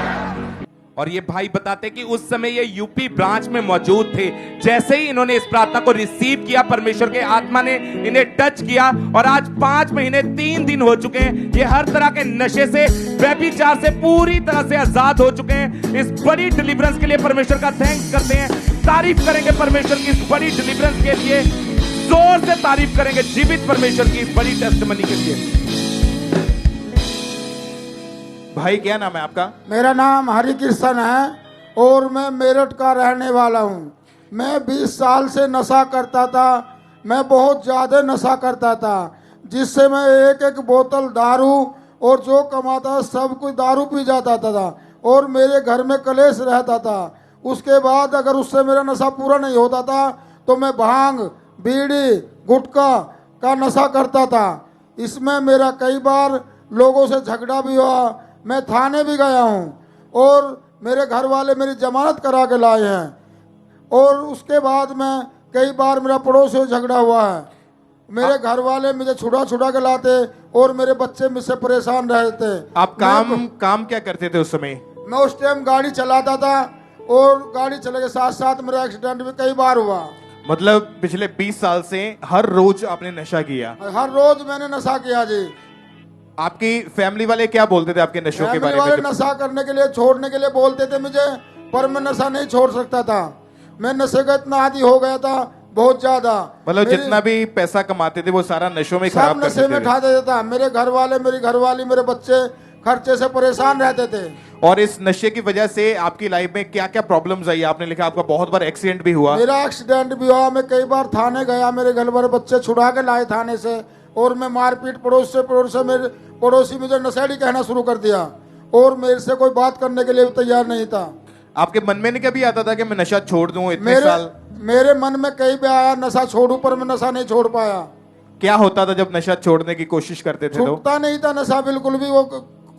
और ये भाई बताते कि उस समय ये यूपी ब्रांच में मौजूद थे। जैसे ही इन्होंने इस प्रार्थना को रिसीव किया, परमेश्वर के आत्मा ने इन्हें टच किया और आज 5 महीने 3 दिन हो चुके हैं। ये हर तरह के नशे से, व्यभिचार से पूरी तरह से आजाद हो चुके हैं। इस बड़ी डिलीवरेंस के लिए परमेश्वर का थैंक्स करते हैं, तारीफ करेंगे परमेश्वर की इस बड़ी डिलीवरेंस के लिए, जोर से तारीफ करेंगे जीवित परमेश्वर की इस बड़ी टेस्टिमनी के लिए। भाई क्या नाम है आपका? मेरा नाम हरि कृष्ण है और मैं मेरठ का रहने वाला हूँ। मैं 20 साल से नशा करता था। मैं बहुत ज़्यादा नशा करता था, जिससे मैं एक एक बोतल दारू और जो कमाता सब कुछ दारू पी जाता था और मेरे घर में कलेश रहता था। उसके बाद अगर उससे मेरा नशा पूरा नहीं होता था तो मैं भांग, बीड़ी, गुटखा का नशा करता था। इसमें मेरा कई बार लोगों से झगड़ा भी हुआ। मैं थाने भी गया हूँ और मेरे घर वाले मेरी जमानत करा के लाए हैं। और उसके बाद में कई बार मेरा पड़ोसियों से झगड़ा हुआ है। मेरे घर वाले मुझे छुड़ा छुड़ा के लाते और मेरे बच्चे मुझसे परेशान रहते। आप काम क्या करते थे उस समय? मैं उस टाइम गाड़ी चलाता था और गाड़ी चले के साथ साथ मेरा एक्सीडेंट भी कई बार हुआ। मतलब पिछले 20 साल से हर रोज आपने नशा किया? हर रोज मैंने नशा किया जी। आपकी फैमिली वाले क्या बोलते थे आपके नशों के बारे में? नशा करने के लिए, छोड़ने के लिए बोलते थे मुझे, पर मैं नशा नहीं छोड़ सकता था। मैं नशे का इतना आदी हो गया था, बहुत ज्यादा। मतलब जितना भी पैसा कमाते थे वो सारा नशों में खराब करते थे। नशे में खा देता था। मेरे घर वाले, मेरी घरवाली, मेरे बच्चे खर्चे से परेशान रहते थे। और इस नशे की वजह से आपकी लाइफ में क्या क्या प्रॉब्लम्स आई? आपने लिखा आपका बहुत बार एक्सीडेंट भी हुआ। मेरा एक्सीडेंट भी हुआ। मैं कई बार थाने गया, मेरे घर वाले बच्चे छुड़ा के लाए थाने से और मैं मारपीट, पड़ोस से मेरे पड़ोसी मुझे नशेड़ी कहना शुरू कर दिया और मेरे से कोई बात करने के लिए भी तैयार नहीं था। आपके मन में नहीं कभी आता था कि मैं नशा छोड़ दूं? इतने साल मेरे मन में कई बार आया नशा छोड़ूं, पर मैं नशा नहीं छोड़ पाया। क्या होता था जब नशा छोड़ने की कोशिश करते थे? छूटता नहीं था नशा बिल्कुल भी। वो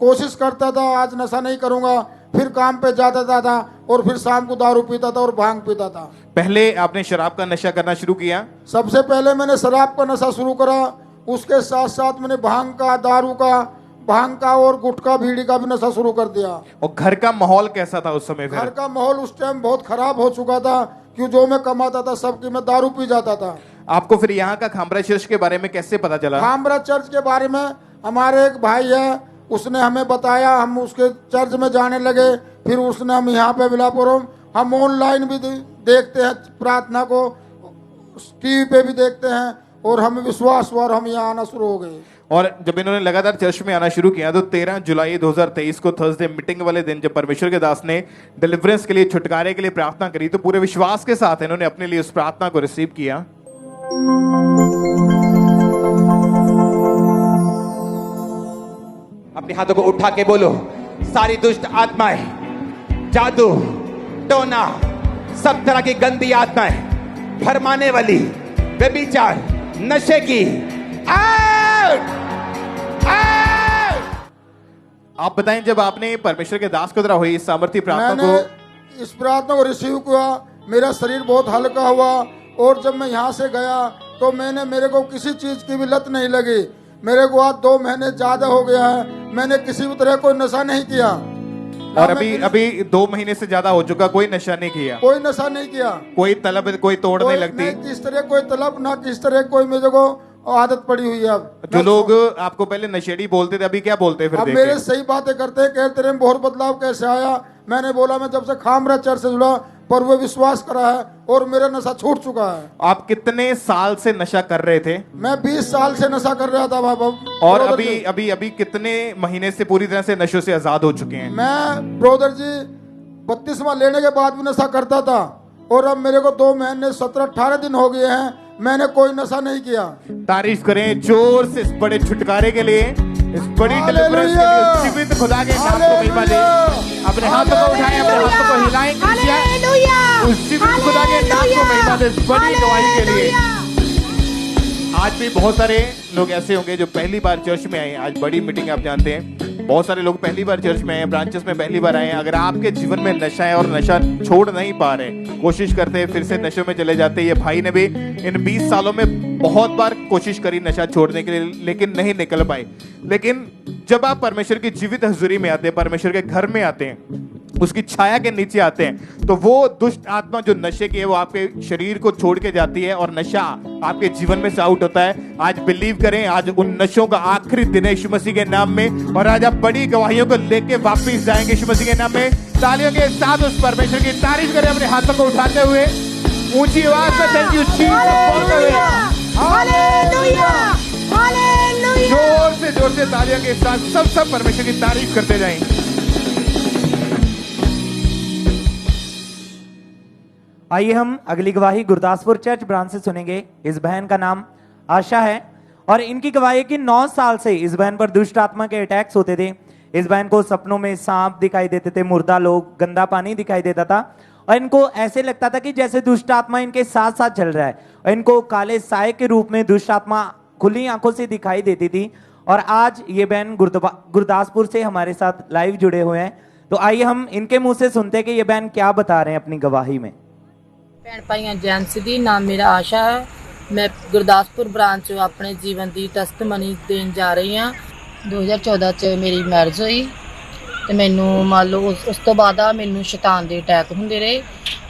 कोशिश करता था आज नशा नहीं करूंगा, फिर काम पे जाता था और फिर शाम को दारू पीता था और भांग पीता था। पहले आपने शराब का नशा करना शुरू किया? सबसे पहले मैंने शराब का नशा शुरू करा। उसके साथ साथ मैंने भांग का, दारू का, भांग का और गुटखा, बीड़ी का भी नशा शुरू कर दिया। और घर का माहौल कैसा था उस समय? घर का माहौल उस टाइम बहुत खराब हो चुका था, क्यों जो मैं कमाता था सबकी मैं दारू पी जाता था। आपको फिर यहाँ का खामरा चर्च के बारे में कैसे पता चला? खामरा चर्च के बारे में हमारे एक भाई है, उसने हमें बताया। हम उसके चर्च में जाने लगे। फिर उसने हम यहाँ पे विलापुरम, हम ऑनलाइन भी देखते हैं प्रार्थना को, टीवी पे भी देखते हैं और हमें विश्वास हुआ और हम यहाँ आना शुरू हो गए। और जब इन्होंने लगातार चर्च में आना शुरू किया तो 13 जुलाई 2023 को थर्सडे मीटिंग वाले दिन जब परमेश्वर के दास ने डिलीवरेंस के लिए, छुटकारे के लिए प्रार्थना करी, तो पूरे विश्वास के साथ इन्होंने अपने लिए उस प्रार्थना को रिसीव किया। अपने हाथों को उठा के बोलो, सारी दुष्ट आत्माएं, जादू, टोना, सब तरह की गंदी आत्माएं, भरमाने वाली, व्यभिचार, नशे की, आप बताएं जब आपने परमेश्वर के दास के द्वारा हुई इस सामर्थ्य प्रार्थना को, इस प्रार्थना को रिसीव किया, मेरा शरीर बहुत हल्का हुआ। और जब मैं यहाँ से गया तो मेरे को किसी चीज की भी लत नहीं लगी। मेरे को आज 2 महीने ज्यादा हो गया है, मैंने किसी भी तरह कोई नशा नहीं किया। और अभी 2 महीने से ज्यादा हो चुका, कोई नशा नहीं किया? कोई नशा नहीं किया। कोई तलब, कोई तोड़ नहीं लगती? किस तरह कोई तलब, ना किस तरह कोई मेरे को आदत पड़ी हुई है। अब जो लोग आपको पहले नशेड़ी बोलते थे, अभी क्या बोलते हैं? फिर अब मेरे सही बातें करते हैं, कहते रहे बहुत बदलाव कैसे आया। मैंने बोला मैं जब से खामरा चर्च से जुड़ा, पर वो विश्वास करा है और मेरा नशा छूट चुका है। आप कितने साल से नशा कर रहे थे? मैं 20 साल से नशा कर रहा था बाबा। और अभी कितने महीने से पूरी तरह से नशों से आजाद हो चुके हैं? मैं ब्रोदर जी 32वां लेने के बाद भी नशा करता था और अब मेरे को 2 महीने 17-18 दिन हो गए हैं, मैंने कोई नशा नहीं किया। तारीफ करें जोर से इस बड़े छुटकारे के लिए, इस बड़ी डिलीवरेंस के लिए जीवित खुदा के नाम को महिमा दे। अपने हाथों को उठाएं, अपने हाथों को हिलाएं, उस जीवित खुदा के नाम को महिमा दे इस बड़ी गवाही के लिए। आज भी बहुत सारे लोग ऐसे होंगे जो पहली बार चर्च में आए। आज बड़ी मीटिंग आप जानते हैं, बहुत सारे लोग पहली बार चर्च में आए, ब्रांचेस में पहली बार आए हैं। अगर आपके जीवन में नशा है और नशा छोड़ नहीं पा रहे, कोशिश करते हैं फिर से नशे में चले जाते हैं। ये भाई ने भी इन 20 सालों में बहुत बार कोशिश करी नशा छोड़ने के लिए, लेकिन नहीं निकल पाए। लेकिन जब आप परमेश्वर की जीवित हजूरी में आते हैं, परमेश्वर के घर में आते हैं, उसकी छाया के नीचे आते हैं, तो वो दुष्ट आत्मा जो नशे की है वो आपके शरीर को छोड़ के जाती है और नशा आपके जीवन में से आउट होता है। आज बिलीव करें, आज उन नशों का आखिरी दिन है यीशु मसीह के नाम में, और आज आप बड़ी गवाहियों को लेके वापस जाएंगे यीशु मसीह के नाम में। तालियों के साथ उस परमेश्वर की तारीफ करें, अपने हाथों को उठाते हुए ऊंची आवाज में थैंक यू जीसस बोलते हुए जोर से तालियों के साथ सब परमेश्वर की तारीफ करते जाएं। आइए हम अगली गवाही गुरदासपुर चर्च ब्रांच से सुनेंगे। इस बहन का नाम आशा है और इनकी गवाही की 9 साल से इस बहन पर दुष्ट आत्मा के अटैक्स होते थे। इस बहन को सपनों में सांप दिखाई देते थे, मुर्दा लोग, गंदा पानी दिखाई देता था और इनको ऐसे लगता था कि जैसे दुष्ट आत्मा इनके साथ साथ चल रहा है। और इनको काले साए के रूप में दुष्ट आत्मा खुली आंखों से दिखाई देती थी। और आज ये बहन गुरदासपुर से हमारे साथ लाइव जुड़े हुए हैं, तो आइए हम इनके मुंह से सुनते हैं कि ये बहन क्या बता रहे हैं अपनी गवाही में। भैन भाइयों एजेंसी दी नाम मेरा आशा है। मैं गुरदासपुर ब्रांच अपने जीवन की टेस्टमनी देन जा रही हाँ। 2014 च मेरी मैरिज हुई तो मैनू मान लो उस तो बाद मैनू शैतान के अटैक होंदे रहे।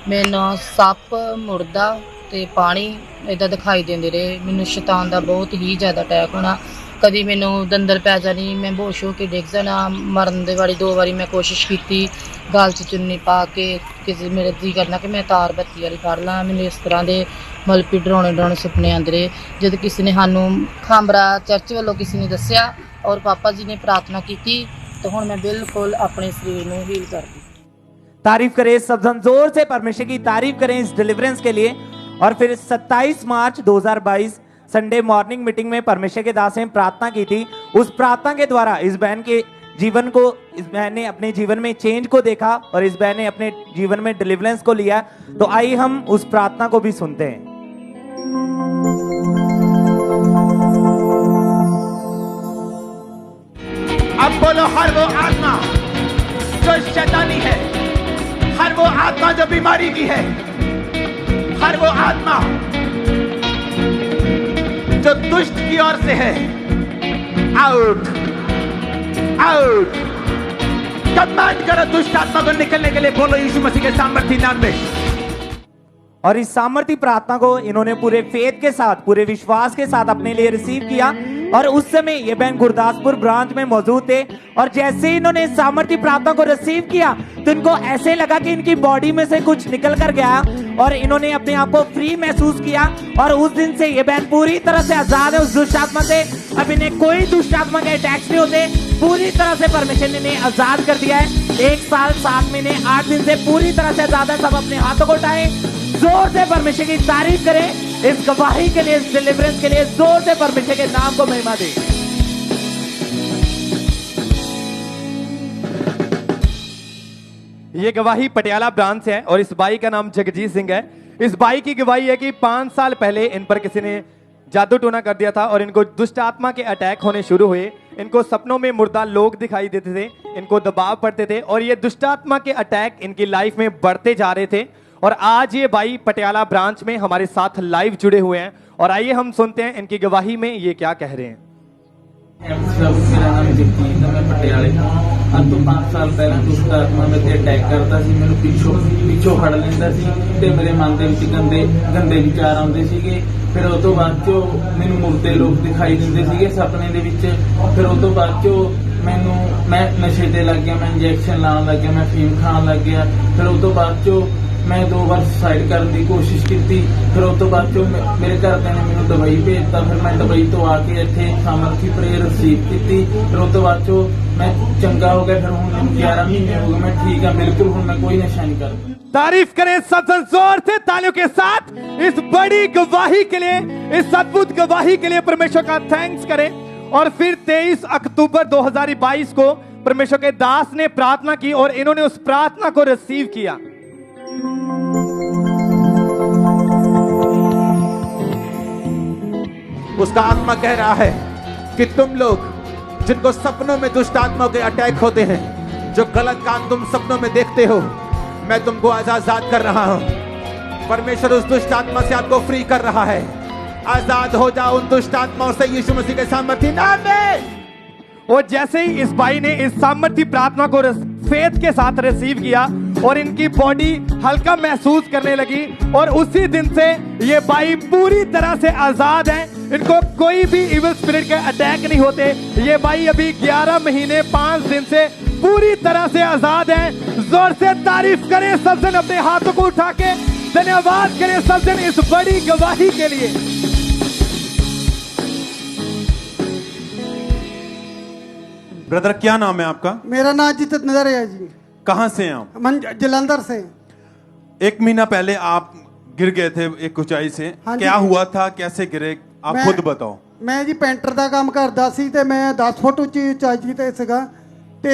मैनू सप मुर्दा ते पानी इदा दिखाई देंदे रहे। मैनू शैतान का बहुत ही ज़्यादा अटैक होना, कभी मैनू दंदल पै जानी, मैं बेहोश हो के डिग जाना, मरन दे वारी 2 बारी मैं कोशिश की, गल च चुन्नी पा के किसी मेरा जी करना कि मैं तार बत्ती वाली फड़ ला। मैंने इस तरह के मतलब कि डराने सुपने आते रहे। जब किसी ने सानू खांबरा चर्च वालों किसी ने दसिया और पापा जी ने प्रार्थना की तो हुण मैं बिल्कुल अपने शरीर में हील कर दी। तारीफ करें सब जन जोर से, परमेश्वर की तारीफ करें इस डिलीवरेंस के लिए। और फिर 27 मार्च 2022 संडे मॉर्निंग मीटिंग में परमेश्वर के दास ने प्रार्थना की थी। उस प्रार्थना के द्वारा इस बहन के जीवन को, इस बहन ने अपने जीवन में चेंज को देखा और इस बहन ने अपने जीवन में डिलीवरेंस को लिया। तो आइए हम उस प्रार्थना को भी सुनते हैं। अब बोलो, हर वो आत्मा जो शैतानी है, हर वो आत्मा जो बीमारी की है, हर वो आत्मा जो दुष्ट की ओर से है, आउट आउट। कमांड करो दुष्ट आत्मा को निकलने के लिए। बोलो यीशु मसीह के सामर्थी नाम में। और इस सामर्थी प्रार्थना को इन्होंने पूरे फेथ के साथ, पूरे विश्वास के साथ अपने लिए रिसीव किया। और उस समय ये बहन गुरदासपुर ब्रांच में मौजूद थे और जैसे ही इन्होंने सामर्थी प्रार्थना को रिसीव किया तो इनको ऐसे लगा कि इनकी बॉडी में से कुछ निकल कर गया और इन्होंने अपने आप को फ्री महसूस किया। और उस दिन से ये बहन पूरी तरह से आजाद है उस दुष्ट आत्मा से। अब इन्हें कोई दुष्ट आत्मा के अटैक्स नहीं होते, पूरी तरह से परमेश्वर ने इन्हें आजाद कर दिया है। 1 साल 7 महीने 8 दिन से पूरी तरह से आजाद है। सब अपने हाथों को उठाएं, जोर से परमेश्वर की तारीफ करें इस गवाही के लिए, इस डिलीवरेंस के लिए। जोर से परमेश्वर के नाम को महिमा दें। ये गवाही पटियाला ब्रांच से है और इस भाई का नाम जगजीत सिंह है। इस भाई की गवाही है कि 5 साल पहले इन पर किसी ने जादू टोना कर दिया था और इनको दुष्ट आत्मा के अटैक होने शुरू हुए। इनको सपनों में मुर्दा लोग दिखाई देते थे, इनको दबाव पड़ते थे और ये दुष्ट आत्मा के अटैक इनकी लाइफ में बढ़ते जा रहे थे। और आज ये भाई पटियाला ब्रांच में हमारे साथ लाइव जुड़े हुए हैं और आइए हम सुनते हैं इनकी गवाही में ये क्या कह रहे हैं। मेरा नाम जगजीत है, मैं पटियाले ਅੱਜ ਤੋਂ 5 ਸਾਲ ਪਹਿਲਾਂ ਦੁਸ਼ਟ ਆਤਮਾ ਮੇਰੇ ਤੇ ਅਟੈਕ ਕਰਦਾ ਸੀ। ਮੈਨੂੰ ਪਿੱਛੋਂ ਫੜ ਲੈਂਦਾ ਸੀ ਤੇ ਮੇਰੇ ਮਨ ਦੇ ਵਿੱਚ ਗੰਦੇ ਵਿਚਾਰ ਆਉਂਦੇ ਸੀਗੇ। ਫਿਰ ਉਹ ਤੋਂ ਬਾਅਦ ਚੋਂ ਮੈਨੂੰ ਮੁਰਦੇ ਲੋਕ ਦਿਖਾਈ ਦਿੰਦੇ ਸੀਗੇ ਸੁਪਨੇ ਦੇ ਵਿੱਚ। ਫਿਰ ਉਹ ਤੋਂ ਬਾਅਦ ਚੋਂ ਮੈਂ ਨਸ਼ੇ ਤੇ ਲੱਗ ਗਿਆ, ਮੈਂ ਇੰਜੈਕਸ਼ਨ ਲਾਉਣ ਲੱਗ ਗਿਆ, ਮੈਂ ਫੀਮ ਖਾਣ ਲੱਗ ਗਿਆ। ਫਿਰ ਉਹ ਤੋਂ ਬਾਅਦ ਚੋਂ मैं 2 बार सुसाइड करने की कोशिश की। फिर उस तो बाद मेरे घरदे ने मैंने दुबई भेजता। फिर मैं दुबई तो आके इत्थे सामर्थी प्रेयर रिसीव की। फिर उस तो बाद मैं चंगा हो गया। फिर हुण 11 महीने हो गए, मैं ठीक हाँ बिल्कुल। हुण मैं कोई नशा नहीं करता। तारीफ करें सब जोर से तालियों के साथ इस बड़ी गवाही के लिए, इस अद्भुत गवाही के लिए परमेश्वर का थैंक्स करें। और फिर 23 अक्टूबर 2022 को परमेश्वर के दास ने प्रार्थना की और इन्होंने उस प्रार्थना को रिसीव किया। उसका आत्मा कह रहा है कि तुम लोग जिनको सपनों में दुष्ट आत्माओं के अटैक होते हैं, जो गलत काम तुम सपनों में देखते हो, मैं तुमको आजाद कर रहा हूं। परमेश्वर उस दुष्ट आत्मा से आपको फ्री कर रहा है। आजाद हो जाओ उन दुष्ट आत्माओं से यीशु मसीह के सामर्थी नाम में। और जैसे ही इस भाई ने इस सामर्थी प्रार्थना को फेथ के साथ रिसीव किया और इनकी बॉडी हल्का महसूस करने लगी और उसी दिन से ये भाई पूरी तरह से आजाद हैं। इनको कोई भी इविल स्पिरिट के अटैक नहीं होते। ये भाई अभी 11 महीने 5 दिन से पूरी तरह से आजाद हैं। जोर से तारीफ करें सब जन, अपने हाथों को उठा के धन्यवाद करें सब जन इस बड़ी गवाही के लिए। ब्रदर क्या नाम है आपका? मेरा नाम जितेंद्र है जी। कहाँ से हैं आप? जलंधर से। 1 महीना पहले आप गिर गए थे एक ऊंचाई से। हाँ क्या हुआ था, कैसे गिरे, आप खुद बताओ। मैं जी पेंटर का काम करता सी ते मैं 10 फुट ऊंचाई ते सीगा ते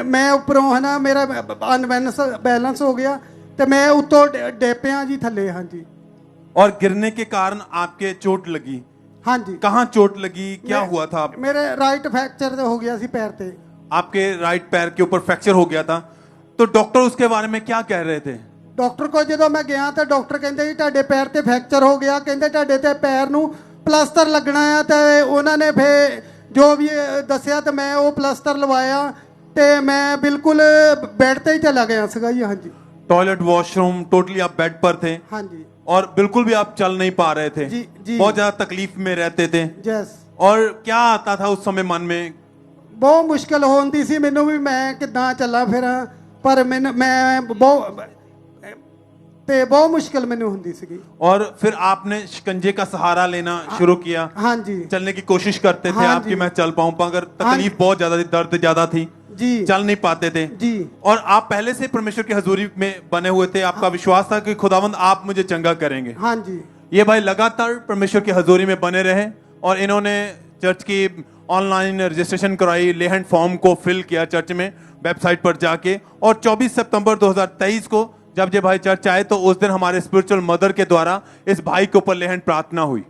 मैं उपरों है ना मेरा बैलेंस हो गया ते मैं उत्तों डेपिया जी थले। हाँ जी। और गिरने के कारण आपके चोट लगी? हाँ जी। कहाँ चोट लगी, क्या हुआ था? मेरे राइट फ्रैक्चर हो गया सी पैर ते। आपके राइट पैर के ऊपर फ्रैक्चर हो गया था, तो डॉक्टर उसके बारे में क्या कह रहे थे? डॉक्टर को जो मैं गया तो डॉक्टर कहते जी ਤੁਹਾਡੇ पैर ते फ्रैक्चर हो गया, कहते ਤੁਹਾਡੇ ते पैर ਨੂੰ प्लास्टर लगना है। तो उन्होंने फिर जो भी दसिया तो मैं वो प्लास्टर लवाया तो मैं बिल्कुल बेड ते ही चला गया सीगा जी। हाँ जी। टॉयलेट, वॉशरूम, टोटली आप बेड पर थे? हाँ जी। और बिल्कुल भी आप चल नहीं पा रहे थे? जी, जी। बहुत ज्यादा तकलीफ में रहते थे? यस। और क्या आता था उस समय मन में? बहुत मुश्किल होती सी मैनू भी, मैं किदा चला फिर, पर मैं बहुत मुश्किल मैनू होती सी। और फिर आपने शिकंजे का सहारा लेना शुरू किया? हाँ जी। चलने की कोशिश करते थे? हाँ आपकी जी। मैं चल पाऊं, मगर तकलीफ बहुत ज्यादा थी, दर्द ज्यादा थी जी, चल नहीं पाते थे जी। और आप पहले से परमेश्वर की हजूरी में बने हुए थे, आपका विश्वास था कि खुदावंद आप मुझे चंगा करेंगे। हाँ जी। ये भाई लगातार परमेश्वर की हजूरी में बने रहे और इन्होंने चर्च की ऑनलाइन रजिस्ट्रेशन कराई, लेहन फॉर्म को फिल किया चर्च में वेबसाइट पर जाके। और 24 सितंबर 2023 को जब ये भाई चर्च आए तो उस दिन हमारे स्पिरिचुअल मदर के द्वारा इस भाई के ऊपर लेहन प्रार्थना हुई।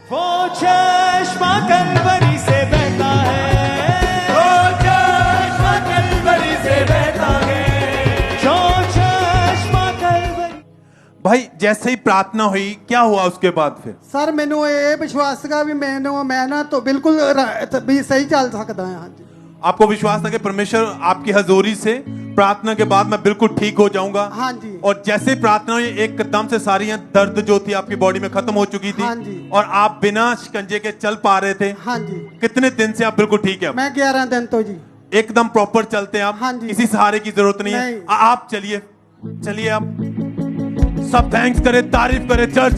वो चश्मा कलवरी से बहता है, वो चश्मा कलवरी से बहता है, जो चश्मा कलवरी। भाई जैसे ही प्रार्थना हुई क्या हुआ उसके बाद फिर? सर मैनू ये विश्वास का भी मैं ना तो बिल्कुल भी सही चल सकता है। हाँ जी। आपको विश्वास था कि परमेश्वर आपकी हजूरी से प्रार्थना के बाद मैं बिल्कुल ठीक हो जाऊंगा? हाँ जी। और जैसे ही प्रार्थना हुई एकदम से सारी दर्द जो थी आपकी बॉडी में खत्म हो चुकी थी। हाँ जी। और आप बिना शिकंजे के चल पा रहे थे? हाँ जी। कितने दिन से आप बिल्कुल ठीक है? मैं 11 दिन तो जी एकदम प्रॉपर चलते हैं आप? हाँ जी। किसी सहारे की जरूरत नहीं है? आप चलिए चलिए, आप सब थैंक्स करें, तारीफ करें चर्च।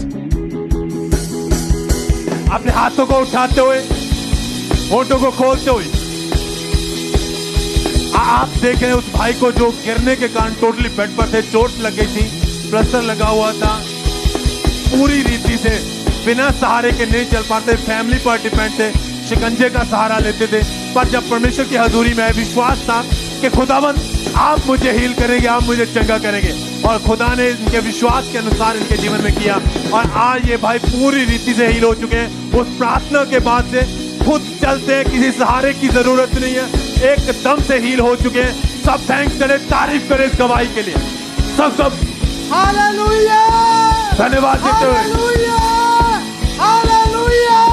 अपने हाथों को उठाते हुए, होठों को खोलते हुए आप देख रहे हैं उस भाई को जो गिरने के कारण टोटली बेड पर थे, चोट लग गई थी, प्लास्टर लगा हुआ था, पूरी रीति से बिना सहारे के नहीं चल पाते, फैमिली पर डिपेंड थे, शिकंजे का सहारा लेते थे। पर जब परमेश्वर की हजूरी में विश्वास था कि खुदावन आप मुझे हील करेंगे, आप मुझे चंगा करेंगे, और खुदा ने इनके विश्वास के अनुसार इनके जीवन में किया और आज ये भाई पूरी रीति से हील हो चुके हैं। उस प्रार्थना के बाद से खुद चलते हैं, किसी सहारे की जरूरत नहीं है, एकदम से हील हो चुके हैं। सब थैंक्स करें, तारीफ करें इस गवाही के लिए। सब हालेलुया, धन्यवाद देते हुए हालेलुया, हालेलुया।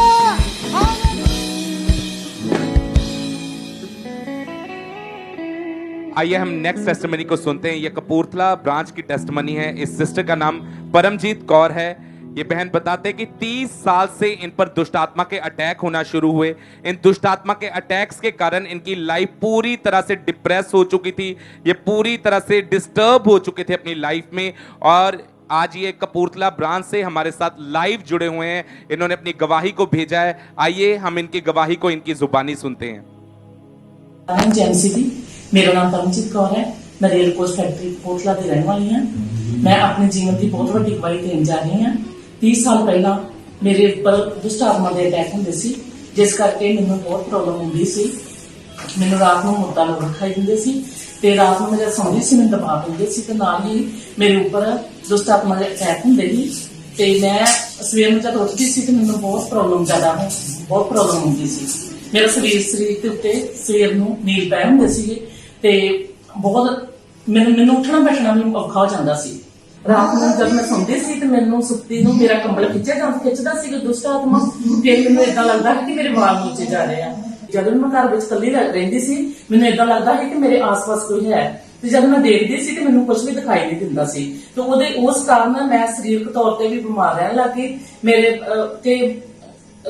आइए हम नेक्स्ट टेस्टिमनी को सुनते हैं। ये कपूरथला ब्रांच की टेस्टिमनी है। इस सिस्टर का नाम परमजीत कौर है। ये बहन बताते हैं कि 30 साल से इन पर दुष्ट आत्मा के अटैक होना शुरू हुए। इन दुष्ट आत्मा के अटैक्स के कारण इनकी लाइफ पूरी तरह से डिप्रेस हो चुकी थी। ये पूरी तरह से डिस्टर्ब हो चुके थे अपनी लाइफ में। और आज ये कपूरथला ब्रांच से हमारे साथ लाइव जुड़े हुए हैं। इन्होंने अपनी गवाही को भेजा है। आइए हम इनकी गवाही को इनकी जुबानी सुनते हैं। मेरा नाम परमजीत कौर है। मैं रेल कोच फैक्ट्री कपूरथला की रहने वाली हाँ। मैं अपने जीवन की बहुत ਵੱਡੀ ਗਵਾਹੀ ਦੇਣ ਜਾ ਰਹੀ ਹਾਂ। 30 ਸਾਲ ਪਹਿਲਾਂ ਮੇਰੇ ਉੱਪਰ ਦੁਸ਼ਟ ਆਤਮਾ ਦੇ ਅਟੈਕ ਹੁੰਦੇ ਸੀ, ਜਿਸ ਕਰਕੇ ਮੈਨੂੰ ਬਹੁਤ ਪ੍ਰੋਬਲਮ ਹੁੰਦੀ ਸੀ। ਮੈਨੂੰ ਰਾਤ ਨੂੰ ਮੁੱਦਾ ਲੋਕ ਦਿਖਾਈ ਦਿੰਦੇ ਸੀ ਤੇ ਰਾਤ ਨੂੰ ਮੈਂ ਜਦ ਸੌਂਦੀ ਸੀ ਮੈਨੂੰ ਦਬਾ ਦਿੰਦੇ ਸੀ ਤੇ ਨਾਲ ਹੀ ਮੇਰੇ ਉੱਪਰ ਦੁਸ਼ਟ ਆਤਮਾ ਦੇ ਅਟੈਕ ਹੁੰਦੇ ਸੀ ਤੇ ਮੈਂ ਸਵੇਰ ਨੂੰ ਜਦ ਉੱਠਦੀ ਸੀ ਤੇ ਮੈਨੂੰ ਬਹੁਤ ਪ੍ਰੋਬਲਮ ਹੁੰਦੀ ਸੀ। ਮੇਰਾ ਸਰੀਰ ਦੇ ਉੱਤੇ ਸਵੇਰ ਨੂੰ ਨੀਲ ਪੈ ਹੁੰਦੇ ਸੀਗੇ ਤੇ ਬਹੁਤ ਮੈਨੂੰ ਉੱਠਣਾ ਬੈਠਣਾ ਵੀ ਔਖਾ ਹੋ ਜਾਂਦਾ ਸੀ। ਰਾਤ ਨੂੰ ਜਦ ਮੈਂ ਸੌਂਦੀ ਸੀ ਤੇ ਮੈਨੂੰ ਸੁੱਤੀ ਨੂੰ ਮੇਰਾ ਕੰਬਲ ਖਿੱਚਦਾ ਸੀ ਦੁਸ਼ਟ ਆਤਮਾ ਤੇ ਮੈਨੂੰ ਏਦਾਂ ਲੱਗਦਾ ਕਿ ਮੇਰੇ ਵਾਲ ਨੀਚੇ ਜਾ ਰਹੇ ਆ। ਜਦੋਂ ਮੈਂ ਘਰ ਵਿੱਚ ਇਕੱਲੀ ਰਹਿੰਦੀ ਸੀ ਮੈਨੂੰ ਏਦਾਂ ਲੱਗਦਾ ਹੈ ਕਿ ਮੇਰੇ ਆਸ-ਪਾਸ ਕੋਈ ਹੈ ਤੇ ਜਦ ਮੈਂ ਦੇਖਦੀ ਸੀ ਤੇ ਮੈਨੂੰ ਕੁਝ ਵੀ ਦਿਖਾਈ ਨਹੀਂ ਦਿੰਦਾ ਸੀ ਤੇ ਉਸ ਕਾਰਨ ਮੈਂ ਸਰੀਰਕ ਤੌਰ ਤੇ ਵੀ ਬਿਮਾਰ ਰਹਿਣ ਲੱਗੀ। ਮੇਰੇ ਤੇ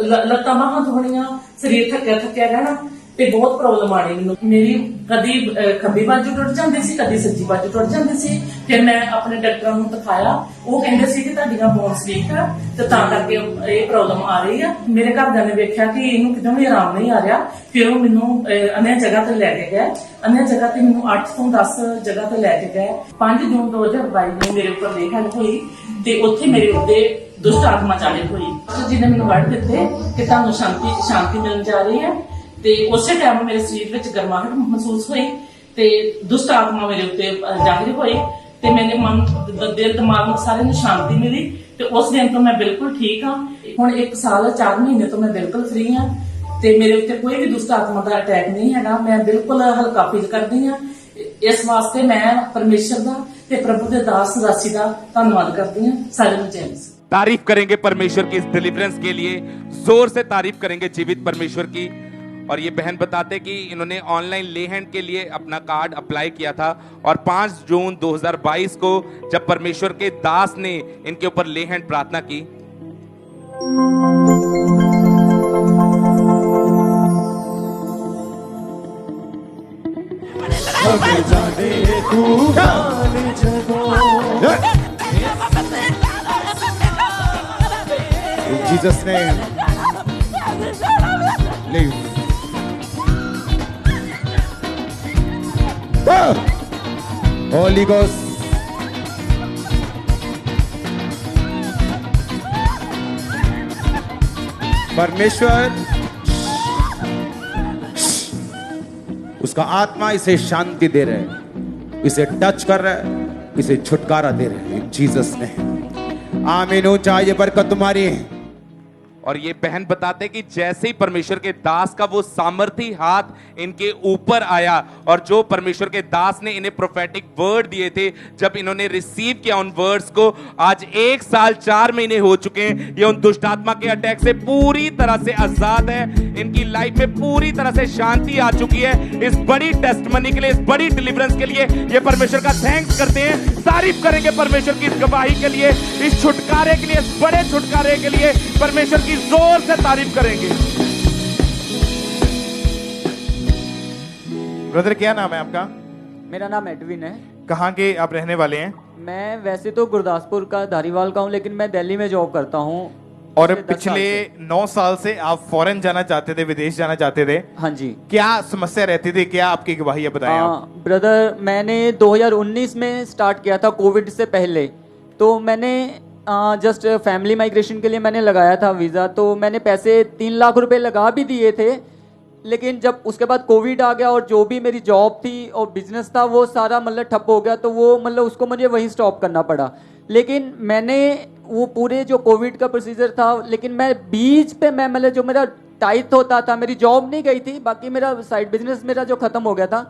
ਲੱਤਾਂ ਬਾਹਾਂ ਧੋਣੀਆਂ, ਸਰੀਰ ਥੱਕਿਆ ਰਹਿਣਾ ਤੇ ਬਹੁਤ ਪ੍ਰੋਬਲਮ ਆਣੀ ਮੈਨੂੰ। ਮੇਰੀ ਕਦੀ ਖੱਬੀ ਬਾਜੂ ਟੁੱਟ ਜਾਂਦੀ ਸੀ, ਕਦੀ ਸੱਜੀ ਬਾਜੂ ਟੁੱਟ ਜਾਂਦੀ ਸੀ। ਫਿਰ ਮੈਂ ਆਪਣੇ ਡਾਕਟਰਾਂ ਨੂੰ ਦਿਖਾਇਆ, ਉਹ ਕਹਿੰਦੇ ਸੀ ਕਿ ਤੁਹਾਡੀਆਂ ਬੋਨਸ ਵੀਕ ਆ ਤੇ ਤਾਂ ਕਰਕੇ ਇਹ ਪ੍ਰੋਬਲਮ ਆ ਰਹੀ ਆ। ਮੇਰੇ ਘਰਦਿਆਂ ਨੇ ਵੇਖਿਆ ਕਿ ਇਹਨੂੰ ਕਿਤੇ ਵੀ ਆਰਾਮ ਨਹੀਂ ਆ ਰਿਹਾ, ਫਿਰ ਉਹ ਮੈਨੂੰ ਅਨਿਆ ਜਗ੍ਹਾ ਤੇ ਲੈ ਕੇ ਗਏ। ਅਨਿਆ ਜਗ੍ਹਾ ਤੇ ਮੈਨੂੰ 8 ਤੋਂ 10 ਜਗ੍ਹਾ ਤੇ ਲੈ ਕੇ ਗਏ। 5 ਜੂਨ 2022 ਨੂੰ ਮੇਰੇ ਉੱਪਰ ਲੇਖਣ ਹੋਈ ਤੇ ਉੱਥੇ ਮੇਰੇ ਉੱਤੇ ਦੁਸ਼ਟ ਆਤਮਾ ਚਾਲਿਤ ਹੋਈ ਜਿਹਨੇ ਮੈਨੂੰ ਵੜ ਦਿੱਤੇ ਕਿ ਤੁਹਾਨੂੰ ਸ਼ਾਂਤੀ ਮਿਲਣ ਜਾ ਰਹੀ ਹੈ ਤੇ ਉਸੇ ਟਾਈਮ ਮੇਰੇ ਸਰੀਰ ਵਿੱਚ ਗਰਮਾਹਟ ਮਹਿਸੂਸ ਹੋਈ ਤੇ ਦੁਸ਼ਟ ਆਤਮਾ ਮੇਰੇ ਉੱਤੇ ਜਾਗਰੀ ਹੋਈ ਤੇ ਮੇਰੇ ਮਨ ਦਿਲ ਦਿਮਾਗ ਨੂੰ ਸਾਰੇ ਨੂੰ ਸ਼ਾਂਤੀ ਮਿਲੀ ਤੇ ਉਸ ਦਿਨ ਤੋਂ ਮੈਂ ਬਿਲਕੁਲ ਠੀਕ ਹਾਂ। ਹੁਣ 1 ਸਾਲ 4 ਮਹੀਨੇ ਤੋਂ ਮੈਂ ਬਿਲਕੁਲ ਫ੍ਰੀ ਹਾਂ ਤੇ ਮੇਰੇ ਉੱਤੇ ਕੋਈ ਵੀ ਦੁਸ਼ਟ ਆਤਮਾ ਦਾ ਅਟੈਕ ਨਹੀਂ ਹੈਗਾ। ਮੈਂ ਬਿਲਕੁਲ ਹਲਕਾ ਫੀਲ ਕਰਦੀ ਹਾਂ। ਇਸ ਵਾਸਤੇ ਮੈਂ ਪਰਮੇਸ਼ਰ ਦਾ ਤੇ ਪ੍ਰਭੂ ਦੇ ਦਾਸ ਰਾਸੀ ਦਾ ਧੰਨਵਾਦ करती हूँ। सारे में जय मसीह। तारीफ करेंगे परमेश्वर की इस डिलीवरेंस के लिए, जोर से तारीफ करेंगे जीवित परमेश्वर की। और ये बहन बताते कि इन्होंने ऑनलाइन ले हैंड के लिए अपना कार्ड अप्लाई किया था और 5 जून 2022 को जब परमेश्वर के दास ने इनके ऊपर ले हैंड प्रार्थना की, In Jesus' name, leave. Holy Ghost. परमेश्वर उसका आत्मा इसे शांति दे रहे हैं, इसे टच कर रहा है, इसे छुटकारा दे रहे हैं। इन जीसस ने आमीन। ऊंचा ये बरकत तुम्हारी है। और ये बहन बताते कि जैसे ही परमेश्वर के दास का वो सामर्थी हाथ इनके ऊपर आया और जो परमेश्वर के दास ने इन्हें प्रोफेटिक वर्ड दिए थे, जब इन्होंने रिसीव किया उन वर्ड्स को, आज 1 साल 4 महीने हो चुके हैं। ये उन दुष्ट आत्मा के अटैक से पूरी तरह से आजाद है। इनकी लाइफ में पूरी तरह से शांति आ चुकी है। इस बड़ी टेस्टमनी के लिए, इस बड़ी डिलीवरेंस के लिए ये परमेश्वर का थैंक्स करते हैं। तारीफ करेंगे परमेश्वर की इस गवाही के लिए, इस छुटकारे के लिए, इस बड़े छुटकारे के लिए परमेश्वर की जोर से तारीफ करेंगे। ब्रदर क्या नाम है आपका? मेरा नाम एडविन है। कहाँ के आप रहने वाले हैं? मैं वैसे तो गुरदासपुर का धारीवाल का हूँ, लेकिन मैं दिल्ली में जॉब करता हूँ। और पिछले 9 साल से आप फॉरेन जाना चाहते थे, विदेश जाना चाहते थे। हाँ जी। क्या समस्या रहती थी, क्या आपकी गवाही बताएं आप? ब्रदर, मैंने 2019 में स्टार्ट किया था, कोविड से पहले। तो मैंने जस्ट फैमिली माइग्रेशन के लिए मैंने लगाया था वीज़ा। तो मैंने पैसे 3 लाख रुपए लगा भी दिए थे, लेकिन जब उसके बाद कोविड आ गया और जो भी मेरी जॉब थी और बिजनेस था वो सारा मतलब ठप हो गया। तो वो मतलब उसको मुझे वहीं स्टॉप करना पड़ा। लेकिन मैंने वो पूरे जो कोविड का प्रोसीजर था, लेकिन मैं बीच पे मैं मतलब जो मेरा टाइट होता था, मेरी जॉब नहीं गई थी, बाकी मेरा साइड बिजनेस मेरा जो ख़त्म हो गया था,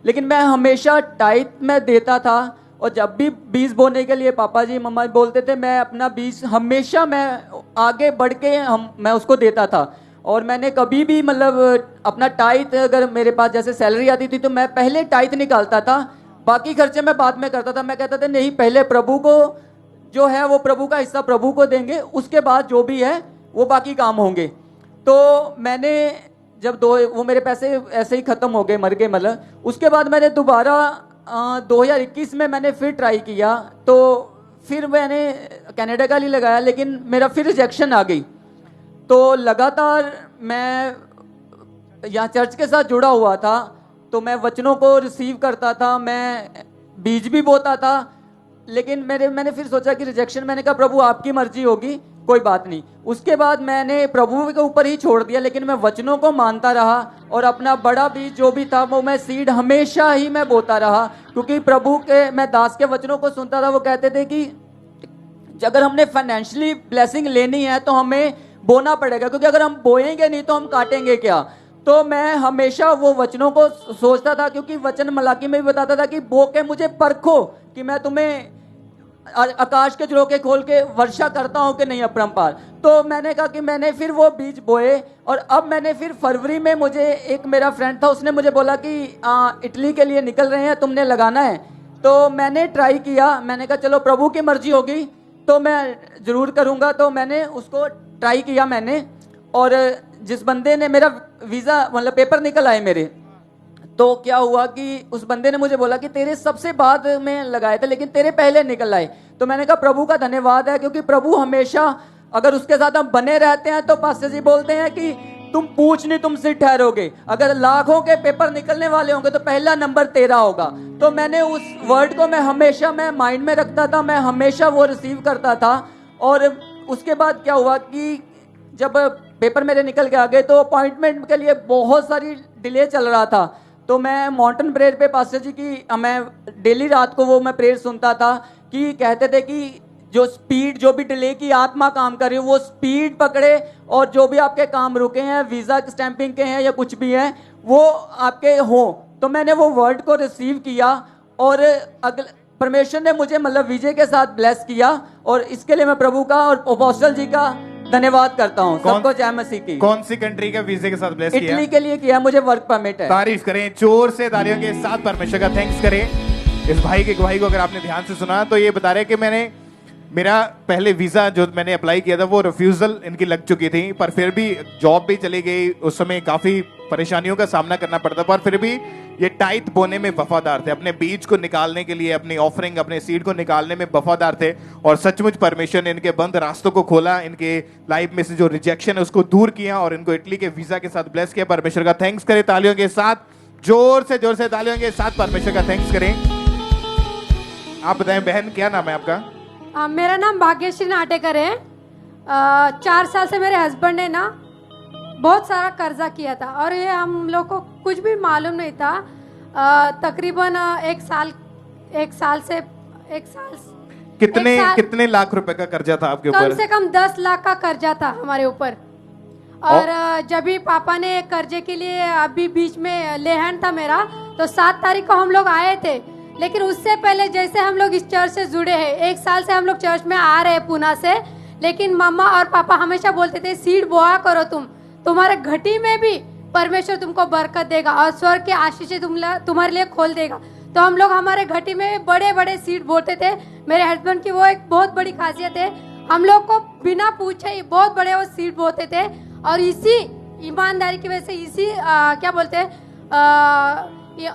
लेकिन मैं हमेशा टाइट में देता था। और जब भी बीज बोने के लिए पापा जी मम्मा बोलते थे, मैं अपना बीज हमेशा मैं आगे बढ़ के मैं उसको देता था। और मैंने कभी भी मतलब अपना टाइट, अगर मेरे पास जैसे सैलरी आती थी तो मैं पहले टाइट निकालता था, बाकी खर्चे मैं बाद में करता था। मैं कहता था नहीं, पहले प्रभु को जो है वो प्रभु का हिस्सा प्रभु को देंगे, उसके बाद जो भी है वो बाकी काम होंगे। तो मैंने जब वो मेरे पैसे ऐसे ही ख़त्म हो गए, मर गए मतलब। उसके बाद मैंने दोबारा 2021 में मैंने फिर ट्राई किया, तो फिर मैंने कनाडा का लिए लगाया, लेकिन मेरा फिर रिजेक्शन आ गई। तो लगातार मैं यहाँ चर्च के साथ जुड़ा हुआ था, तो मैं वचनों को रिसीव करता था, मैं बीज भी बोता था, लेकिन मैंने फिर सोचा कि रिजेक्शन, मैंने कहा प्रभु आपकी मर्जी होगी, कोई बात नहीं। उसके बाद मैंने प्रभु के ऊपर ही छोड़ दिया, लेकिन मैं वचनों को मानता रहा और अपना बड़ा बीज जो भी था वो मैं सीड हमेशा ही मैं बोता रहा, क्योंकि प्रभु के मैं दास के वचनों को सुनता था। वो कहते थे कि अगर हमने फाइनेंशियली ब्लेसिंग लेनी है तो हमें बोना पड़ेगा, क्योंकि अगर हम बोएंगे नहीं तो हम काटेंगे क्या। तो मैं हमेशा वो वचनों को सोचता था, क्योंकि वचन मलाकी में भी बताता था कि बो के मुझे परखो कि मैं तुम्हें आकाश के झरोखे खोल के वर्षा करता हूं कि नहीं अपरंपार। तो मैंने कहा कि मैंने फिर वो बीज बोए, और अब मैंने फिर फरवरी में, मुझे एक मेरा फ्रेंड था उसने मुझे बोला कि इटली के लिए निकल रहे हैं, तुमने लगाना है। तो मैंने ट्राई किया, मैंने कहा चलो प्रभु की मर्जी होगी तो मैं जरूर करूंगा। तो मैंने उसको ट्राई किया मैंने, और जिस बंदे ने मेरा वीज़ा मतलब पेपर निकल आए मेरे, तो क्या हुआ कि उस बंदे ने मुझे बोला कि तेरे सबसे बाद में लगाए थे लेकिन तेरे पहले निकल आए। तो मैंने कहा प्रभु का धन्यवाद है, क्योंकि प्रभु हमेशा अगर उसके साथ हम बने रहते हैं तो पास्टर जी बोलते हैं कि तुम पूछ नहीं तुम सिर ठहरोगे। अगर लाखों के पेपर निकलने वाले होंगे तो पहला नंबर तेरा होगा। तो मैंने उस वर्ड को मैं हमेशा मैं माइंड में रखता था, मैं हमेशा वो रिसीव करता था। और उसके बाद क्या हुआ कि जब पेपर मेरे निकल के आ गए तो अपॉइंटमेंट के लिए बहुत सारी डिले चल रहा था। तो मैं माउंटेन प्रेयर पे पास्टर जी की मैं डेली रात को वो मैं प्रेयर सुनता था कि कहते थे कि जो स्पीड, जो भी डिले की आत्मा काम कर रही है वो स्पीड पकड़े, और जो भी आपके काम रुके हैं, वीज़ा स्टैंपिंग के हैं या कुछ भी हैं, वो आपके हों। तो मैंने वो वर्ड को रिसीव किया, और अगले परमेश्वर ने मुझे मतलब विजय के साथ ब्लेस किया, और इसके लिए मैं प्रभु का और अपोस्टल जी का धन्यवाद करता हूँ। सबको जय मसीह की। कौन सी कंट्री का वीजे के साथ ब्लेस किया? इटली के लिए किया, मुझे वर्क परमिट है। तारीफ करें, जोर से तालियों के साथ परमेश्वर का थैंक्स करें। इस भाई की गवाही को अगर आपने ध्यान से सुना तो ये बता रहे कि मेरा पहले वीजा जो मैंने अप्लाई किया था वो रिफ्यूजल इनकी लग चुकी थी, पर फिर भी जॉब भी चली गई, उस समय काफी परेशानियों का सामना करना पड़ता, पर फिर भी ये टाइट बोने में वफादार थे, अपने बीज को निकालने के लिए, अपनी ऑफरिंग, अपने सीड को निकालने में वफादार थे। और सचमुच परमेश्वर ने इनके बंद रास्तों को खोला, इनके लाइफ में से जो रिजेक्शन है उसको दूर किया और इनको इटली के वीजा के साथ ब्लेस किया। परमेश्वर का थैंक्स करें तालियों के साथ, जोर से तालियों के साथ परमेश्वर का थैंक्स करें। आप बताएं बहन, क्या नाम है आपका? मेरा नाम भाग्यश्री नाटेकर है। 4 साल से मेरे हस्बैंड ने ना बहुत सारा कर्जा किया था, और ये हम लोग को कुछ भी मालूम नहीं था। तकरीबन एक साल कितने लाख रुपए का कर्जा था आपके ऊपर? कम से कम 10 लाख का कर्जा था हमारे ऊपर। और जब भी पापा ने कर्जे के लिए, अभी बीच में लेहन था मेरा, तो 7 तारीख को हम लोग आए थे। लेकिन उससे पहले जैसे हम लोग इस चर्च से जुड़े हैं, 1 साल से हम लोग चर्च में आ रहे हैं पुणे से, लेकिन मम्मा और पापा हमेशा बोलते थे सीड बोआ करो, तुम्हारे घटी में भी परमेश्वर तुमको बरकत देगा और स्वर्ग के आशीष तुम्हारे लिए खोल देगा। तो हम लोग हमारे घटी में बड़े बड़े सीड बोते थे। मेरे हस्बैंड की वो एक बहुत बड़ी खासियत है, हम लोग को बिना पूछे ही बहुत बड़े वो सीड बोते थे। और इसी ईमानदारी की वजह से, इसी क्या बोलते हैं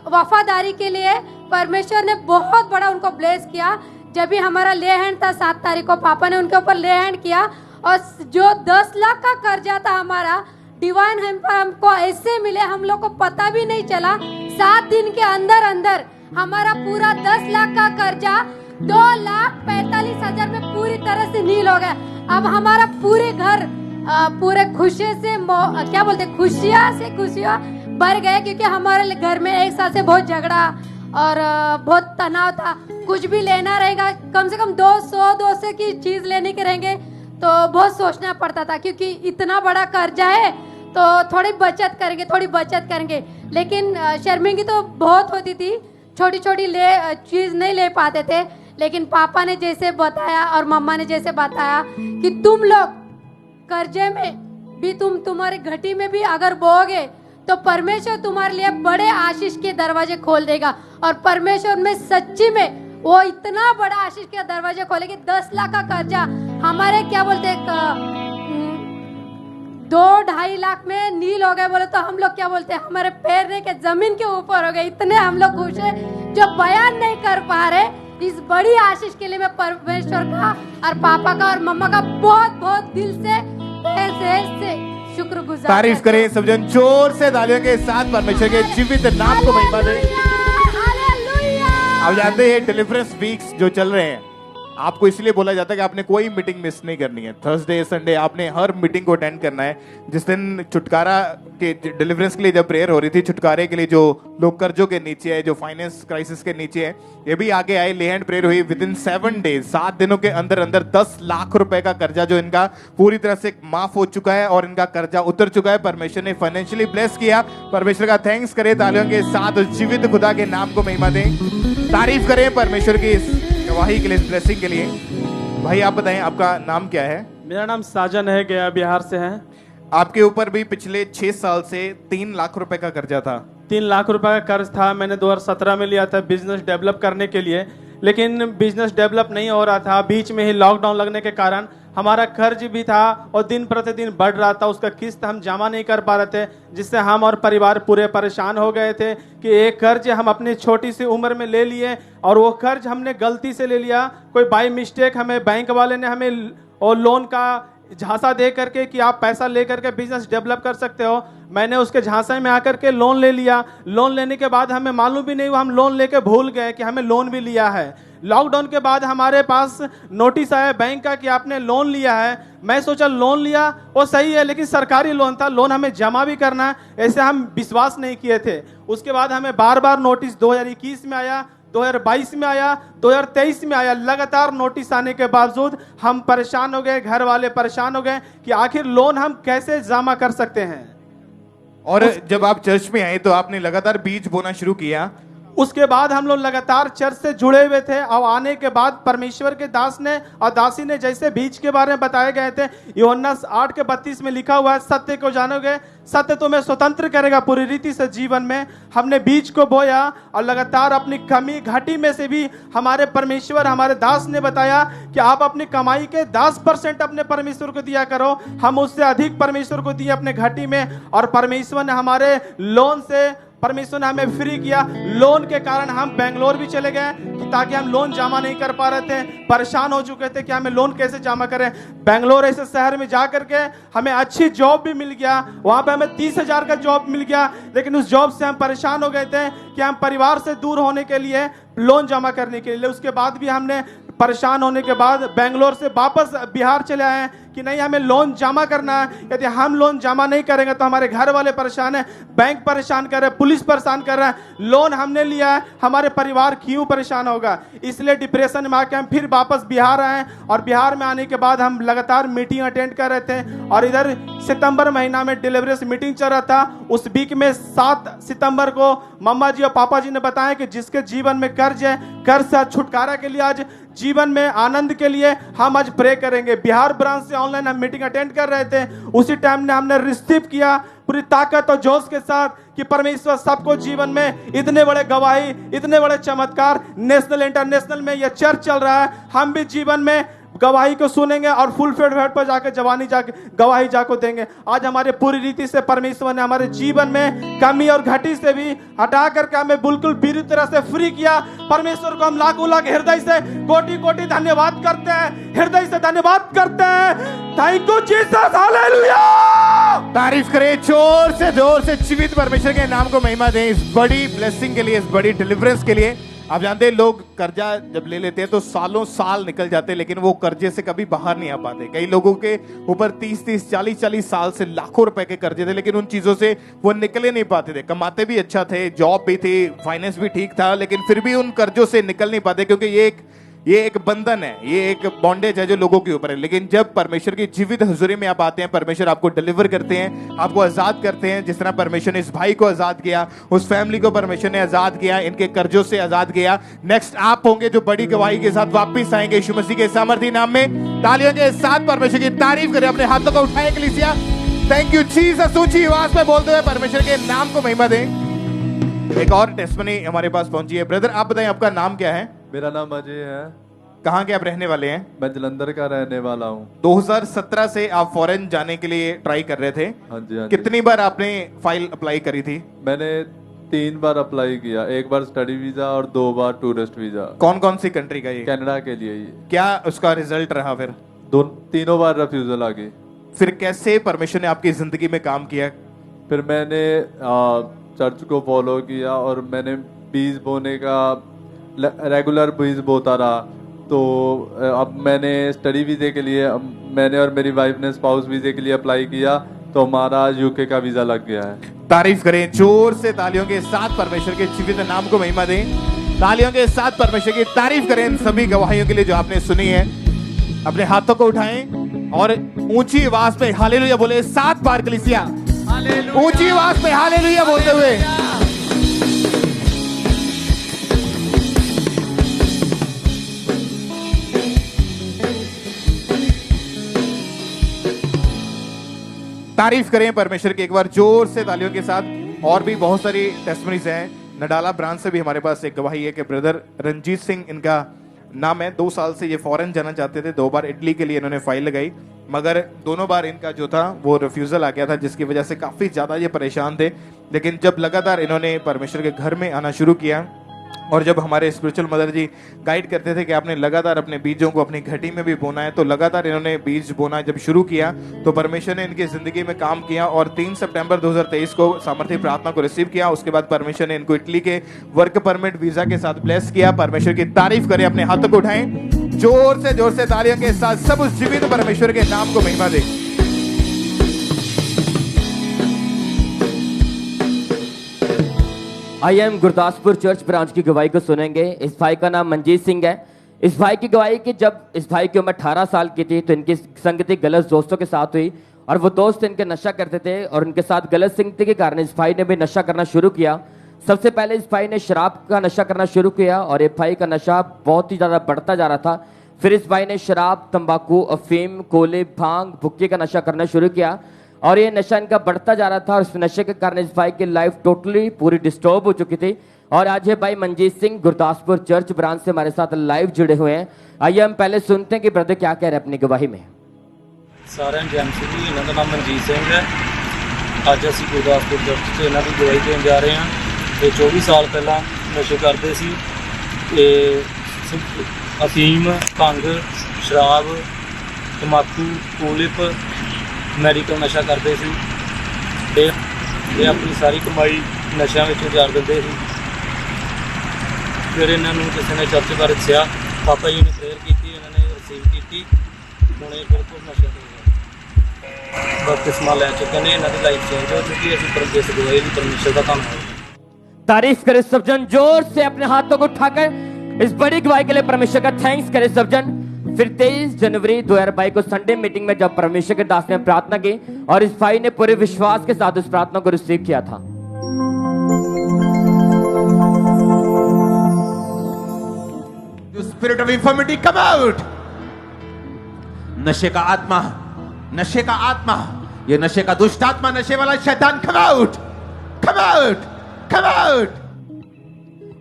वफादारी के लिए परमेश्वर ने बहुत बड़ा उनको ब्लेस किया। जब भी हमारा ले हैंड था 7 तारीख को, पापा ने उनके ऊपर ले हैंड किया, और जो 10 लाख का कर्जा था हमारा, डिवाइन हमको ऐसे मिले, हम लोग को पता भी नहीं चला। 7 दिन के अंदर अंदर हमारा पूरा 10 लाख का कर्जा 2,45,000 में पूरी तरह से नील हो गया। अब हमारा पूरे घर पूरे खुशी से क्या बोलते खुशियाँ भर गए, क्योंकि हमारे घर में 1 साल से बहुत झगड़ा और बहुत तनाव था। कुछ भी लेना रहेगा, कम से कम 200 की चीज लेने के रहेंगे तो बहुत सोचना पड़ता था, क्योंकि इतना बड़ा कर्जा है तो थोड़ी बचत करेंगे। लेकिन शर्मिंदगी तो बहुत होती थी, छोटी चीज नहीं ले पाते थे। लेकिन पापा ने जैसे बताया और मम्मा ने जैसे बताया कि तुम लोग कर्जे में भी, तुम्हारे घटी में भी अगर बोओगे तो परमेश्वर तुम्हारे लिए बड़े आशीष के दरवाजे खोल देगा। और परमेश्वर में सच्ची में वो इतना बड़ा आशीष के दरवाजे खोलेगी। 10 लाख का कर्जा हमारे क्या बोलते 2-2.5 लाख में नील हो गए बोले तो हम लोग क्या बोलते हैं, हमारे पैर के जमीन के ऊपर हो गए। इतने हम लोग खुश है जो बयान नहीं कर पा रहे। इस बड़ी आशीष के लिए मैं परमेश्वर का और पापा का और मम्मा का बहुत बहुत दिल से शुक्रगुजार। तारीफ करें सब जन, जोर से तालियों के साथ परमेश्वर के जीवित नाम को महिमा दें। अब जानते हैं डिलीवरेंस वीक्स जो चल रहे हैं, आपको इसलिए बोला जाता है कि आपने कोई मीटिंग मिस नहीं करनी है। थर्सडे संडे आपने हर मीटिंग को अटेंड करना है। जिस दिन छुटकारा के डिलीवरेंस के लिए जब प्रेयर हो रही थी, छुटकारे के लिए जो लोग कर्जों के नीचे है, जो फाइनेंस क्राइसिस के नीचे है, ये भी आगे आए। ले हैंड प्रेयर हुई विद इन 7 डेज, 7 दिनों के अंदर अंदर 10 लाख रुपए का कर्जा जो इनका पूरी तरह से माफ हो चुका है और इनका कर्जा उतर चुका है। परमेश्वर ने फाइनेंशियली ब्लेस किया। परमेश्वर का थैंक्स करें तालियों के साथ, उस जीवित खुदा के नाम को महिमा दें, तारीफ करें परमेश्वर की इस गवाही के लिए, इस ब्लेसिंग के लिए। भाई आप बताएं आपका नाम क्या है? मेरा नाम साजन है, गया बिहार से है। आपके ऊपर भी पिछले 6 साल से 3 लाख रुपए का कर्जा था। 3 लाख रुपए का कर्ज था। मैंने 2017 में लिया था बिजनेस डेवलप करने के लिए, लेकिन बिजनेस डेवलप नहीं हो रहा था। बीच में ही लॉकडाउन लगने के कारण हमारा कर्ज भी था और दिन प्रतिदिन बढ़ रहा था। उसका किस्त हम जमा नहीं कर पा रहे थे, जिससे हम और परिवार पूरे परेशान हो गए थे कि एक कर्ज हम अपनी छोटी सी उम्र में ले लिए और वो कर्ज हमने गलती से ले लिया। कोई बाय मिस्टेक हमें बैंक वाले ने हमें और लोन का झांसा दे करके कि आप पैसा ले करके बिजनेस डेवलप कर सकते हो, मैंने उसके झांसे में आकर के लोन ले लिया। लोन लेने के बाद हमें मालूम भी नहीं हुआ, हम लोन लेके भूल गए कि हमें लोन भी लिया है। लॉकडाउन के बाद हमारे पास नोटिस आया बैंक का कि आपने लोन लिया है। मैं सोचा लोन लिया वो सही है, लेकिन सरकारी लोन था, लोन हमें जमा भी करना है, ऐसे हम विश्वास नहीं किए थे। उसके बाद हमें बार बार नोटिस 2021 में आया, 2022 में आया, 2023 में आया। लगातार नोटिस आने के बावजूद हम परेशान हो गए, घर वाले परेशान हो गए कि आखिर लोन हम कैसे जमा कर सकते हैं। और जब आप चर्च में आए तो आपने लगातार बीज बोना शुरू किया। उसके बाद हम लोग लगातार चर्च से जुड़े हुए थे और आने के बाद परमेश्वर के दास ने और दासी ने जैसे बीज के बारे में बताए गए थे, यूहन्ना 8:32 में लिखा हुआ है, सत्य को जानोगे, सत्य तुम्हें स्वतंत्र करेगा पूरी रीति से जीवन में। हमने बीज को बोया और लगातार अपनी कमी घाटी में से भी हमारे परमेश्वर, हमारे दास ने बताया कि आप अपनी कमाई के 10% अपने परमेश्वर को दिया करो। हम उससे अधिक परमेश्वर को दिए अपने घाटी में, और परमेश्वर ने हमारे लोन से, परमेश्वर ने हमें फ्री किया। लोन के कारण हम बेंगलोर भी चले गए ताकि हम लोन जमा नहीं कर पा रहे थे, परेशान हो चुके थे कि हमें लोन कैसे जमा करें। बेंगलोर ऐसे शहर में जा करके हमें अच्छी जॉब भी मिल गया, वहां पे हमें 30,000 का जॉब मिल गया, लेकिन उस जॉब से हम परेशान हो गए थे कि हम परिवार से दूर होने के लिए लोन जमा करने के लिए। उसके बाद भी हमने परेशान होने के बाद बेंगलोर से वापस बिहार चले आए कि नहीं हमें लोन जमा करना है। यदि हम लोन जमा नहीं करेंगे तो हमारे घर वाले परेशान है, बैंक परेशान कर रहे हैं, पुलिस परेशान कर रहा है। लोन हमने लिया है, हमारे परिवार क्यों परेशान होगा। इसलिए डिप्रेशन में आके हम फिर वापस बिहार आए, और बिहार में आने के बाद हम लगातार मीटिंग अटेंड कर रहे थे। और इधर सितंबर महीना में डिलीवरेंस मीटिंग चल रहा था। उस वीक में 7 सितंबर को मम्मा जी और पापा जी ने बताया कि जिसके जीवन में कर्ज है, कर्ज से छुटकारा के लिए, आज जीवन में आनंद के लिए हम आज प्रे करेंगे। बिहार ब्रांच से ऑनलाइन हम मीटिंग अटेंड कर रहे थे। उसी टाइम ने हमने रिसीव किया पूरी ताकत और जोश के साथ कि परमेश्वर सबको जीवन में इतने बड़े गवाही, इतने बड़े चमत्कार, नेशनल इंटरनेशनल में यह चर्च चल रहा है, हम भी जीवन में गवाही को सुनेंगे और फुल फेड पर जाकर जवानी जाके गवाही जाको देंगे। आज हमारे पूरी रीति से परमेश्वर ने हमारे जीवन में कमी और घटी से भी हटा करके हमें बिल्कुल पूरी तरह से फ्री किया। परमेश्वर को हम लाखों लाख हृदय से कोटि कोटि धन्यवाद करते हैं, हृदय से धन्यवाद करते हैं। Thank you Jesus, hallelujah. तारीफ करें जोर से जीवित परमेश्वर के नाम को महिमा दें इस बड़ी ब्लेसिंग के लिए, इस बड़ी डिलीवरेंस के लिए। आप जानते हैं लोग कर्जा जब ले लेते हैं तो सालों साल निकल जाते हैं, लेकिन वो कर्जे से कभी बाहर नहीं आ पाते। कई लोगों के ऊपर 30-30, 40-40 साल से लाखों रुपए के कर्जे थे, लेकिन उन चीजों से वो निकले नहीं पाते थे। कमाते भी अच्छा थे, जॉब भी थी, फाइनेंस भी ठीक था, लेकिन फिर भी उन कर्जों से निकल नहीं पाते, क्योंकि ये एक बंधन है, ये एक बॉन्डेज है जो लोगों के ऊपर है। लेकिन जब परमेश्वर की जीवित हुजूरी में आप आते हैं, परमेश्वर आपको डिलीवर करते हैं, आपको आजाद करते हैं। जिस तरह परमेश्वर ने इस भाई को आजाद किया, उस फैमिली को परमेश्वर ने आजाद किया, इनके कर्जों से आजाद किया। नेक्स्ट आप होंगे जो बड़ी गवाही के साथ वापस आएंगे यीशु मसीह के सामर्थी नाम में। तालियों के साथ परमेश्वर की तारीफ करें, अपने हाथों को उठाएं कलीसिया। थैंक यू जीसस, ऊंची आवाज में बोलते हुए परमेश्वर के नाम को महिमा दें। एक और टेस्टमनी हमारे पास पहुंची है। ब्रदर आप बताएं आपका नाम क्या है? मेरा नाम अजय है। कहाँ के आप रहने वाले हैं? मैं जलंधर का रहने वाला हूँ। 2017 से आप फॉरेन जाने के लिए ट्राई कर रहे थे। हाँ जी, हाँ जी। कितनी बार आपने फाइल अप्लाई करी थी? मैंने 3 बार अप्लाई किया, 1 बार स्टडी वीजा और 2 बार टूरिस्ट वीजा। कौन कौन सी कंट्री का ये? कनाडा के लिए ये। क्या उसका रिजल्ट रहा फिर? तीनों बार रिफ्यूजल आ गई। फिर कैसे परमेश्वर ने आपकी जिंदगी में काम किया? फिर मैंने चर्च को फॉलो किया और मैंने बीज बोने का रेगुलर बीज बोता रहा। तो अब मैंने स्टडी वीज़े के लिए, मैंने और मेरी वाइफ ने स्पाउस वीज़े के लिए अप्लाई किया, तो हमारा यूके का वीज़ा लग गया है। तारीफ करें जोर से, तालियों के साथ परमेश्वर के जीवित नाम को महिमा दें। तालियों के साथ परमेश्वर की तारीफ करें इन सभी गवाहियों के लिए जो आपने सुनी है। अपने हाथों को उठाएं और ऊंची आवाज में हालेलुया बोले 7 बार कलीसिया, ऊंची आवाज में हालेलुया बोलते हुए। तारीफ करें परमेश्वर की एक बार जोर से तालियों के साथ। और भी बहुत सारी टेस्टमनीज हैं। नडाला ब्रांच से भी हमारे पास एक गवाही है कि ब्रदर रंजीत सिंह इनका नाम है। 2 साल से ये फॉरेन जाना चाहते थे। 2 बार इटली के लिए इन्होंने फाइल लगाई, मगर दोनों बार इनका जो था वो रिफ्यूजल आ गया था, जिसकी वजह से काफी ज्यादा ये परेशान थे। लेकिन जब लगातार इन्होंने परमेश्वर के घर में आना शुरू किया और जब हमारे स्पिरिचुअल मदर जी गाइड करते थे कि आपने लगातार अपने बीजों को अपनी घटी में भी बोना है, तो लगातार इन्होंने बीज बोना जब शुरू किया तो परमेश्वर ने इनकी जिंदगी में काम किया। और 3 सितंबर 2023 को सामर्थ्य प्रार्थना को रिसीव किया। उसके बाद परमेश्वर ने इनको इटली के वर्क परमिट वीजा के साथ ब्लेस किया। परमेश्वर की तारीफ करें, अपने हाथों को उठाएं, जोर से तालियों के साथ सब उस जीवित परमेश्वर के नाम को महिमा दें। I am Gurdaspur church branch की गवाही को सुनेंगे। इस भाई का नाम मंजीत सिंह है। इस भाई की गवाही कि जब इस भाई की उम्र 18 साल की थी तो इनकी संगति गलत दोस्तों के साथ हुई और वो दोस्त इनके नशा करते थे और उनके साथ गलत संगति के कारण इस भाई ने भी नशा करना शुरू किया। सबसे पहले इस भाई ने शराब का नशा करना शुरू किया और इस भाई का नशा बहुत ही ज़्यादा बढ़ता जा रहा था। फिर इस भाई ने शराब, तंबाकू, अफीम, कोले, भांग, भुक्के का नशा करना शुरू किया और ये नशा इनका बढ़ता जा रहा था और इस नशे के कारण इस भाई की लाइफ टोटली पूरी डिस्टर्ब हो चुकी थी। और आज ये भाई मंजीत सिंह गुरदासपुर चर्च ब्रांच से हमारे साथ लाइव जुड़े हुए हैं। आइए हम पहले सुनते हैं कि ब्रदर क्या कह रहे हैं अपनी गवाही में। सारे जेएमसी जी, इन्हों का नाम मंजीत सिंह है। अज असी गुरदासपुर चर्च से इन्हों की गवाही देने जा रहे हैं। ये 24 साल पहला नशे करते सी, अफीम, भंग, शराब, तंबाकू, कोलिप, मैडिकल नशा करते सी ते अपनी सारी कमाई नशा में उजार देते सी। फिर इन्होंने किसी ने चर्च बारे दसिया, पापा जी ने प्रेयर की, इन्होंने रिसीव की, हुण ये बिल्कुल नशे तो बपतिस्मा लै चुके हैं। इन्हों की लाइफ चेंज हो चुकी है। असीं इस गवाही की परमेश्वर का धन्यवाद। तारीफ करें सब जन, जोर से अपने हाथों को उठाकर इस बड़ी गवाही के लिए परमेश्वर का थैंक्स करें सब जन। फिर 23 जनवरी 2022 को संडे मीटिंग में जब परमेश्वर के दास ने प्रार्थना की और इस भाई ने पूरे विश्वास के साथ उस प्रार्थना को रिसीव किया था। Spirit of infirmity come out. नशे का आत्मा, नशे का आत्मा, ये नशे का दुष्ट आत्मा, नशे वाला शैतान come out, come out, come out.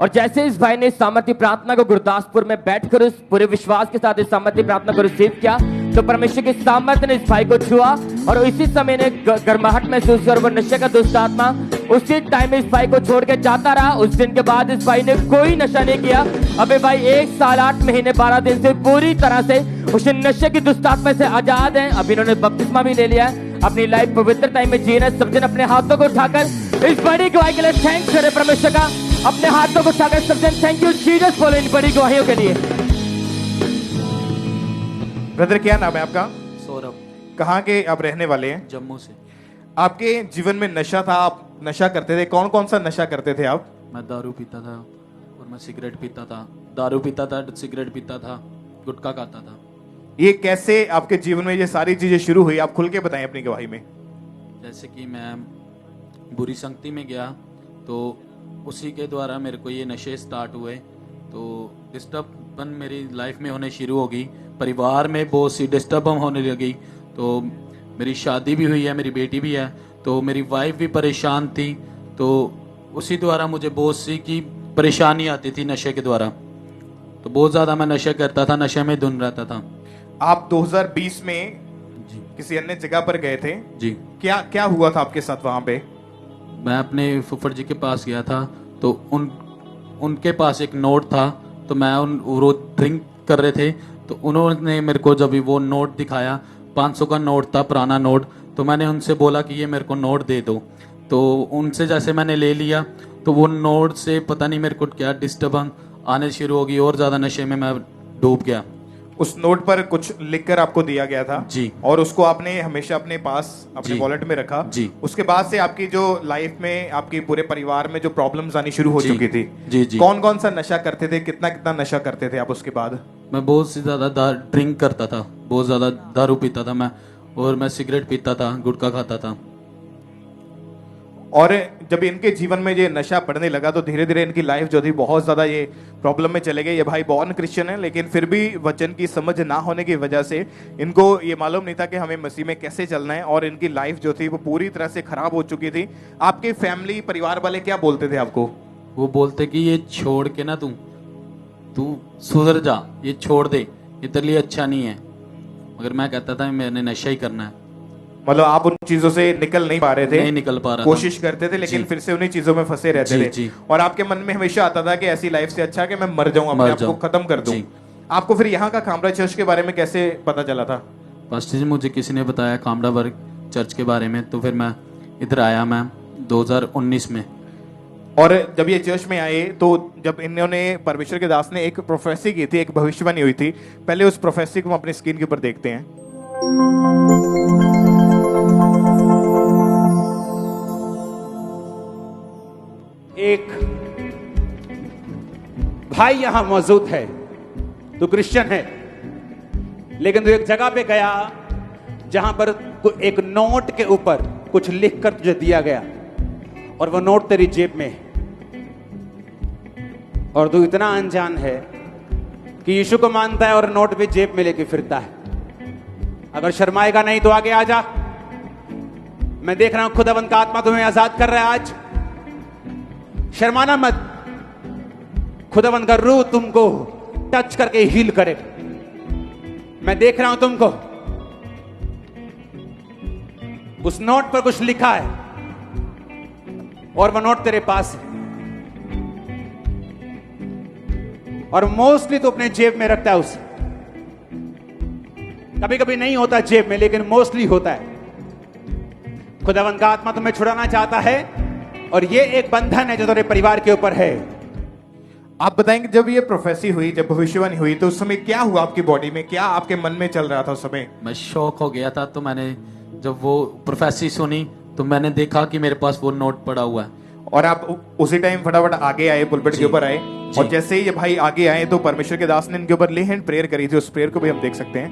और जैसे इस भाई ने इस सामर्थ्य प्रार्थना को गुरदासपुर में बैठकर उस पूरे विश्वास के साथ इस सामर्थ्य प्रार्थना को रिसीव किया तो परमेश्वर की सामर्थ्य ने इस भाई को छुआ और इसी समय ने गर्माहट महसूस किया और वो नशे का दुष्ट आत्मा उसी टाइम इस भाई को छोड़ के जाता रहा। उस दिन के बाद इस भाई ने कोई नशा नहीं किया। अबे भाई 1 साल 8 महीने 12 दिन से पूरी तरह से उस नशे की दुष्ट आत्मा से आजाद है। अभी इन्होंने बपतिस्मा भी ले लिया है, अपनी लाइफ पवित्र टाइम में जी रहे। सब जन अपने हाथों को उठाकर इस बड़ी गवाही के लिए थैंक्स करें परमेश्वर का। अपने हाथों को उठाकर सब जन थैंक यू जीसस बोले इन बड़ी गवाहियों के लिए। ब्रदर क्या नाम है आपका? सौरभ। कहाँ के आप रहने वाले हैं? जम्मू से। आपके जीवन में नशा था, आप नशा करते थे, कौन कौन सा नशा करते थे आप? मैं दारू पीता था और मैं सिगरेट पीता था, दारू पीता था, सिगरेट पीता था, गुटखा खाता था। ये कैसे आपके जीवन में ये सारी चीजें शुरू हुई, आप खुल के बताएं अपनी गवाही में। जैसे कि मैं बुरी संगति में गया तो उसी के द्वारा मेरे को ये नशे स्टार्ट हुए, तो डिस्टर्बन मेरी लाइफ में होने शुरू हो गई। परिवार में बहुत सी डिस्टर्ब होने लगी। तो मेरी शादी भी हुई है, मेरी बेटी भी है, तो मेरी वाइफ भी परेशान थी। तो उसी द्वारा मुझे बहुत सी की परेशानी आती थी नशे के द्वारा। तो बहुत ज़्यादा मैं नशा करता था, नशे में धुन रहता था। आप 2020 में किसी अन्य जगह पर गए थे जी। क्या क्या हुआ था आपके साथ वहां पे? मैं अपने फुफड़ जी के पास गया था तो उनके पास एक नोट था, तो मैं वो ड्रिंक कर रहे थे तो उन्होंने मेरे को जब वो नोट दिखाया, 500 का नोट था, पुराना नोट। तो मैंने उनसे बोला कि ये मेरे को नोट दे दो। तो उनसे जैसे मैंने ले लिया तो वो नोट से पता नहीं मेरे को क्या डिस्टर्ब आने शुरू होगी और ज्यादा नशे में मैं डूब गया। उस नोट पर कुछ लिखकर आपको दिया गया था जी, और उसको आपने हमेशा अपने पास अपने जी, वॉलेट में रखा जी। उसके बाद से आपकी जो लाइफ में आपके पूरे परिवार में जो प्रॉब्लम्स आनी शुरू हो जी, चुकी थी। जी जी। कौन कौन सा नशा करते थे, कितना कितना नशा करते थे आप उसके बाद? मैं बहुत सी ज्यादा ड्रिंक करता था, बहुत ज्यादा दारू पीता था मैं, और मैं सिगरेट पीता था, गुटखा खाता था। और जब इनके जीवन में ये नशा पड़ने लगा तो धीरे धीरे इनकी लाइफ जो थी बहुत ज्यादा ये प्रॉब्लम में चले गए। ये भाई बॉर्न क्रिश्चियन है, लेकिन फिर भी वचन की समझ ना होने की वजह से इनको ये मालूम नहीं था कि हमें मसीह में कैसे चलना है, और इनकी लाइफ जो थी वो पूरी तरह से खराब हो चुकी थी। आपके फैमिली परिवार वाले क्या बोलते थे आपको? वो बोलते कि ये छोड़ के ना तू सुधर जा, ये छोड़ दे, ये तेरे लिए अच्छा नहीं है। मगर मैं कहता था मैंने नशा ही करना है। मतलब आप उन चीजों से निकल नहीं पा रहे थे? नहीं निकल पा रहा था। कोशिश करते थे लेकिन फिर से उन्हीं चीजों में फंसे रहते जी, थे जी। और आपके मन में हमेशा आता था कि ऐसी लाइफ से अच्छा कि मैं मर जाऊं, अपने आप को खत्म कर दूं। आपको फिर यहाँ का कामरा चर्च के बारे में कैसे पता चला था? पास्टर जी मुझे किसी ने बताया कामड़ा वर्ग चर्च के बारे में, तो फिर मैं इधर आया मैं 2019 में। और जब ये चर्च में आए तो जब इन्होंने परमेश्वर के दास ने एक प्रोफेसी की थी, एक भविष्यवाणी हुई थी, पहले उस प्रोफेसी को हम अपनी स्क्रीन के ऊपर देखते हैं। एक भाई यहां मौजूद है, तू क्रिश्चियन है, लेकिन तू एक जगह पे गया जहां पर एक नोट के ऊपर कुछ लिखकर तुझे दिया गया और वो नोट तेरी जेब में है, और तू इतना अनजान है कि यीशु को मानता है और नोट भी जेब में लेके फिरता है। अगर शर्माएगा नहीं तो आगे आ जा। मैं देख रहा हूं खुदावंद का आत्मा तुम्हें आजाद कर रहा है आज। शर्माना मत, खुदावंद का रूह तुमको टच करके हील करे। मैं देख रहा हूं तुमको। उस नोट पर कुछ लिखा है और वो नोट तेरे पास है, और मोस्टली तो अपने जेब में रखता है उसे। कभी कभी नहीं होता जेब में, लेकिन मोस्टली होता है। खुदावंद का आत्मा तुम्हें छुड़ाना चाहता है और ये एक बंधन है जो तेरे परिवार के ऊपर है। आप बताएंगे जब ये प्रोफेसी हुई, जब भविष्यवाणी हुई, तो उस समय क्या हुआ आपकी बॉडी में, क्या आपके मन में चल रहा था उस समय? मैं शॉक हो गया था। तो मैंने जब वो प्रोफेसी सुनी तो मैंने देखा कि मेरे पास वो नोट पड़ा हुआ है, और आप उसी टाइम फटाफट आगे आए, पुलपिट के ऊपर आए, और जैसे ही ये भाई आगे आए तो परमेश्वर के दास ने इनके ऊपर ले हैंड प्रेयर करी थी। उस प्रेयर को भी हम देख सकते हैं।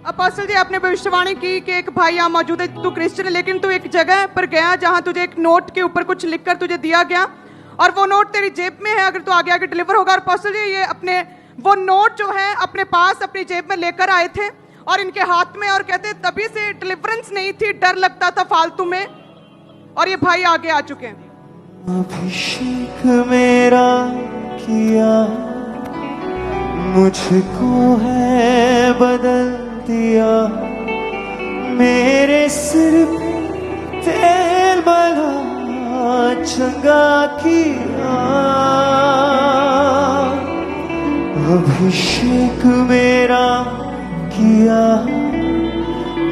अपोस्टल जी, आपने भविष्यवाणी की कि एक भाई यहाँ मौजूद है, तू क्रिश्चियन है, लेकिन तू एक जगह पर गया जहाँ तुझे एक नोट के ऊपर कुछ लिखकर तुझे दिया गया और वो नोट तेरी जेब में है। अगर तू आगे आगे डिलीवर होगा। और अपोस्टल जी ये अपने वो नोट जो है अपने पास अपनी जेब में लेकर आए थे और इनके हाथ में, और कहते तभी से डिलीवरेंस नहीं थी, डर लगता था फालतू में, और ये भाई आगे आ चुके हैं। अभिषेक मेरा किया, मुझको है बदल दिया, मेरे सिर पे तेल बना चंगा किया। अभिषेक मेरा किया,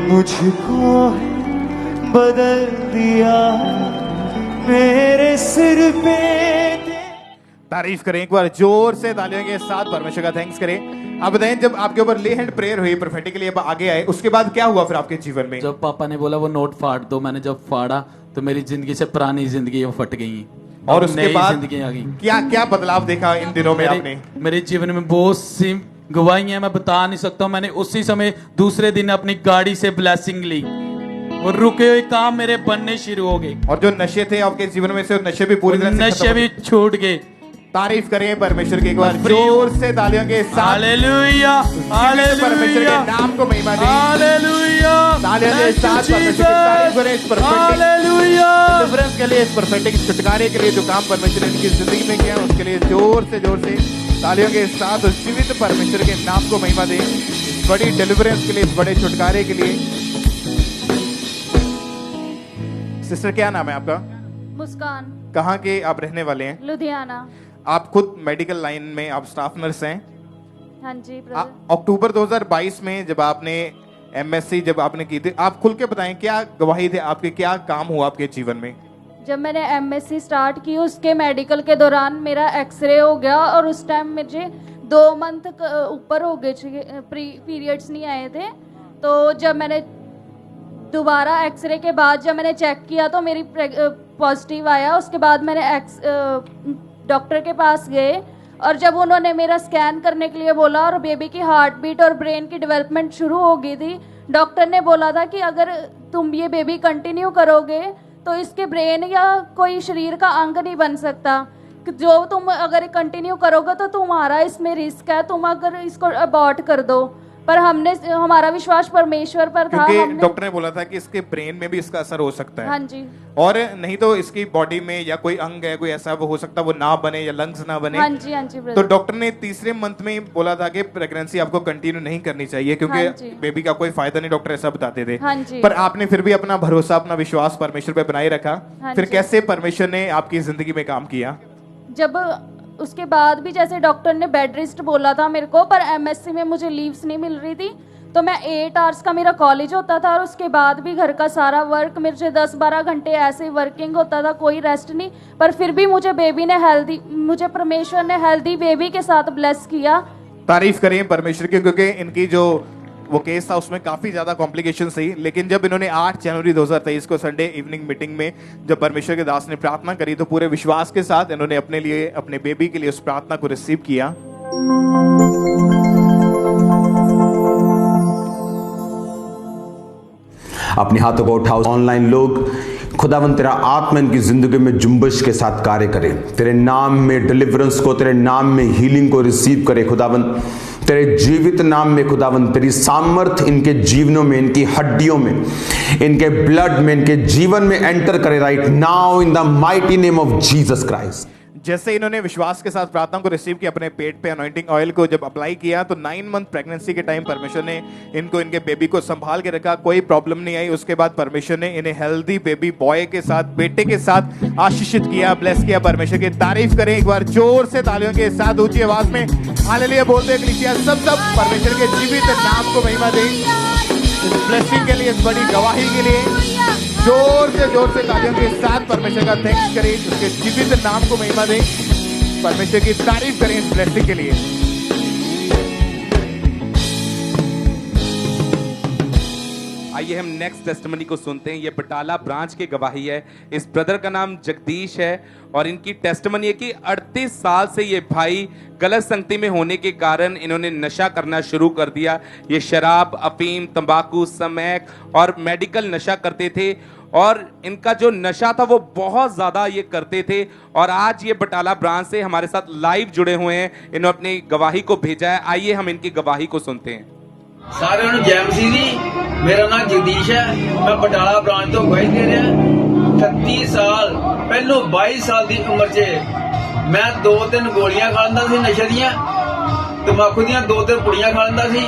मुझको है बदल दिया, मेरे सिर पे। तारीफ करें एक बार जोर से, तालियों के साथ परमेश्वर का थैंक्स करें। आप बताएं जब आपके ऊपर ले हैंड प्रेयर हुई, प्रोफेटिकली आप आगे आए, उसके बाद क्या हुआ फिर आपके जीवन में? जब पापा ने बोला वो नोट फाड़ दो, मैंने जब फाड़ा तो मेरी जिंदगी से पुरानी जिंदगी वो फट गई और उसके बाद जिंदगी आ गई। क्या क्या बदलाव देखा इन दिनों में आपने? मेरे जीवन में बहुत सी गवाहियां मैं बता नहीं सकता हूँ। मैंने उसी समय दूसरे दिन अपनी गाड़ी से ब्लेसिंग ली और रुके हुए काम मेरे बनने शुरू हो गए, और जो नशे थे आपके जीवन में से नशे भी पूरी तरह से नशे भी छूट गए। तारीफ करें परमेश्वर की एक बार जोर से, तालियों के साथ। हालेलुया, परमेश्वर के नाम को महिमा दें। हालेलुया, तालियों के साथ परमेश्वर की तारीफ करें इस डिलीवरेंस के लिए, इस परफेक्ट छुटकारे के लिए जो काम परमेश्वर ने इनकी जिंदगी में किया, उसके लिए जोर से तालियों के साथ उस जीवित परमेश्वर के नाम को महिमा दें। बड़ी डिलीवरेंस के लिए, इस बड़े छुटकारे के लिए। सिस्टर क्या नाम है आपका? मुस्कान। कहाँ के आप रहने वाले हैं? लुधियाना। आप खुद मेडिकल लाइन में आप स्टाफ नर्स हैं? हाँ जी ब्रदर। अक्टूबर 2022 में जब आपने एमएससी जब आपने की थी, आप खुल के बताएं क्या गवाही थे आपके, क्या काम हुआ आपके जीवन में? जब मैंने एमएससी स्टार्ट की उसके मेडिकल के दौरान मेरा एक्सरे हो गया और उस टाइम मुझे 2 मंथ ऊपर हो गए, पीरियड्स नहीं आए थे। तो जब मैंने दोबारा एक्सरे के बाद जब मैंने चेक किया तो मेरी पॉजिटिव आया। उसके बाद मैंने डॉक्टर के पास गए और जब उन्होंने मेरा स्कैन करने के लिए बोला और बेबी की हार्ट बीट और ब्रेन की डेवलपमेंट शुरू हो गई थी, डॉक्टर ने बोला था कि अगर तुम ये बेबी कंटिन्यू करोगे तो इसके ब्रेन या कोई शरीर का अंग नहीं बन सकता, जो तुम अगर कंटिन्यू करोगे तो तुम्हारा इसमें रिस्क है, तुम अगर इसको अबॉर्ट कर दो। पर हमारा विश्वास परमेश्वर पर था। क्योंकि डॉक्टर ने बोला था कि इसके ब्रेन में भी इसका असर हो सकता है। हाँ जी। और नहीं तो इसकी बॉडी में या कोई अंग है कोई ऐसा वो हो सकता है वो ना बने या लंग्स ना बने। हाँ जी, हाँ जी तो डॉक्टर ने तीसरे मंथ में बोला था कि प्रेगनेंसी आपको कंटिन्यू नहीं करनी चाहिए क्योंकि हाँ बेबी का कोई फायदा नहीं, डॉक्टर ऐसा बताते थे। हाँ जी। पर आपने फिर भी अपना भरोसा अपना विश्वास परमेश्वर पे बनाए रखा। हाँ फिर जी। कैसे परमेश्वर ने आपकी जिंदगी में काम किया? जब उसके बाद भी जैसे डॉक्टर ने बेड रेस्ट बोला था मेरे को, पर एमएससी में मुझे लीव्स नहीं मिल रही थी, तो मैं 8 आवर्स का मेरा कॉलेज होता था और उसके बाद भी घर का सारा वर्क मुझे 10-12 घंटे ऐसे वर्किंग होता था, कोई रेस्ट नहीं। पर फिर भी मुझे परमेश्वर ने हेल्दी बेबी के साथ ब्लेस किया। तारीफ करें परमेश्वर की, क्योंकि इनकी जो वो केस था उसमें काफी ज्यादा कॉम्प्लिकेशंस थी। लेकिन जब इन्होंने 8 जनवरी 2023 को संडे इवनिंग मीटिंग में जब परमेश्वर के दास ने प्रार्थना करी तो पूरे विश्वास के साथ इन्होंने अपने लिए अपने बेबी के लिए उस प्रार्थना को रिसीव किया। अपने हाथों को उठाओ। ऑनलाइन लोग, खुदावन तेरा आत्मा इनकी जिंदगी में जुम्बश के साथ कार्य करे, तेरे नाम में डिलीवरेंस को, तेरे नाम में हीलिंग को रिसीव करे खुदावन। तेरे जीवित नाम में खुदावन तेरी सामर्थ इनके जीवनों में, इनकी हड्डियों में, इनके ब्लड में, इनके जीवन में एंटर करे right now in the mighty name of Jesus Christ. जैसे इन्होंने विश्वास के साथ प्रार्थना को रिसीव किया, अपने पेट पे अनॉइंटिंग ऑयल को जब अप्लाई किया तो 9 मंथ प्रेगनेंसी के टाइम परमेश्वर ने इनको इनके बेबी को संभाल के रखा, कोई प्रॉब्लम नहीं आई। उसके बाद परमेश्वर ने इन्हें हेल्दी बेबी बॉय के साथ, बेटे के साथ आशीषित किया, ब्लेस किया। परमेश्वर की तारीफ करें एक बार जोर से तालियों के साथ ऊंची आवाज में हालेलुया बोलते हैं। सब परमेश्वर के जीवित नाम को महिमा दें, इस ब्लेसिंग के लिए, इस बड़ी गवाही के लिए जोर से तालियों के साथ परमेश्वर का थैंक्स करें, उसके जीवित नाम को महिमा दें, परमेश्वर की तारीफ करें इस ब्लेसिंग के लिए। आइए हम नेक्स्ट टेस्टिमनी को सुनते हैं। ये बटाला ब्रांच की गवाही है। इस ब्रदर का नाम जगदीश है और इनकी टेस्टिमनी है कि 38 साल से ये भाई गलत संगति में होने के कारण इन्होंने नशा करना शुरू कर दिया। ये शराब, अफीम, तंबाकू, स्मैक और मेडिकल नशा करते थे और इनका जो नशा था वो बहुत ज्यादा ये करते थे। और आज ये बटाला ब्रांच से हमारे साथ लाइव जुड़े हुए हैं, इन्होंने अपनी गवाही को भेजा है। आइए हम इनकी गवाही को सुनते हैं। सारे जय मसीह जी, मेरा नाम जगदीश है, मैं बटाला ब्रांच तो गवाही दे रहा। 38 साल पहलों 22 साल की उम्र च मैं 2-3 गोलियां खा लेंदा सी नशे दियां, तंबाकू दियां 2-3 पुड़ियां खा लेंदा सी,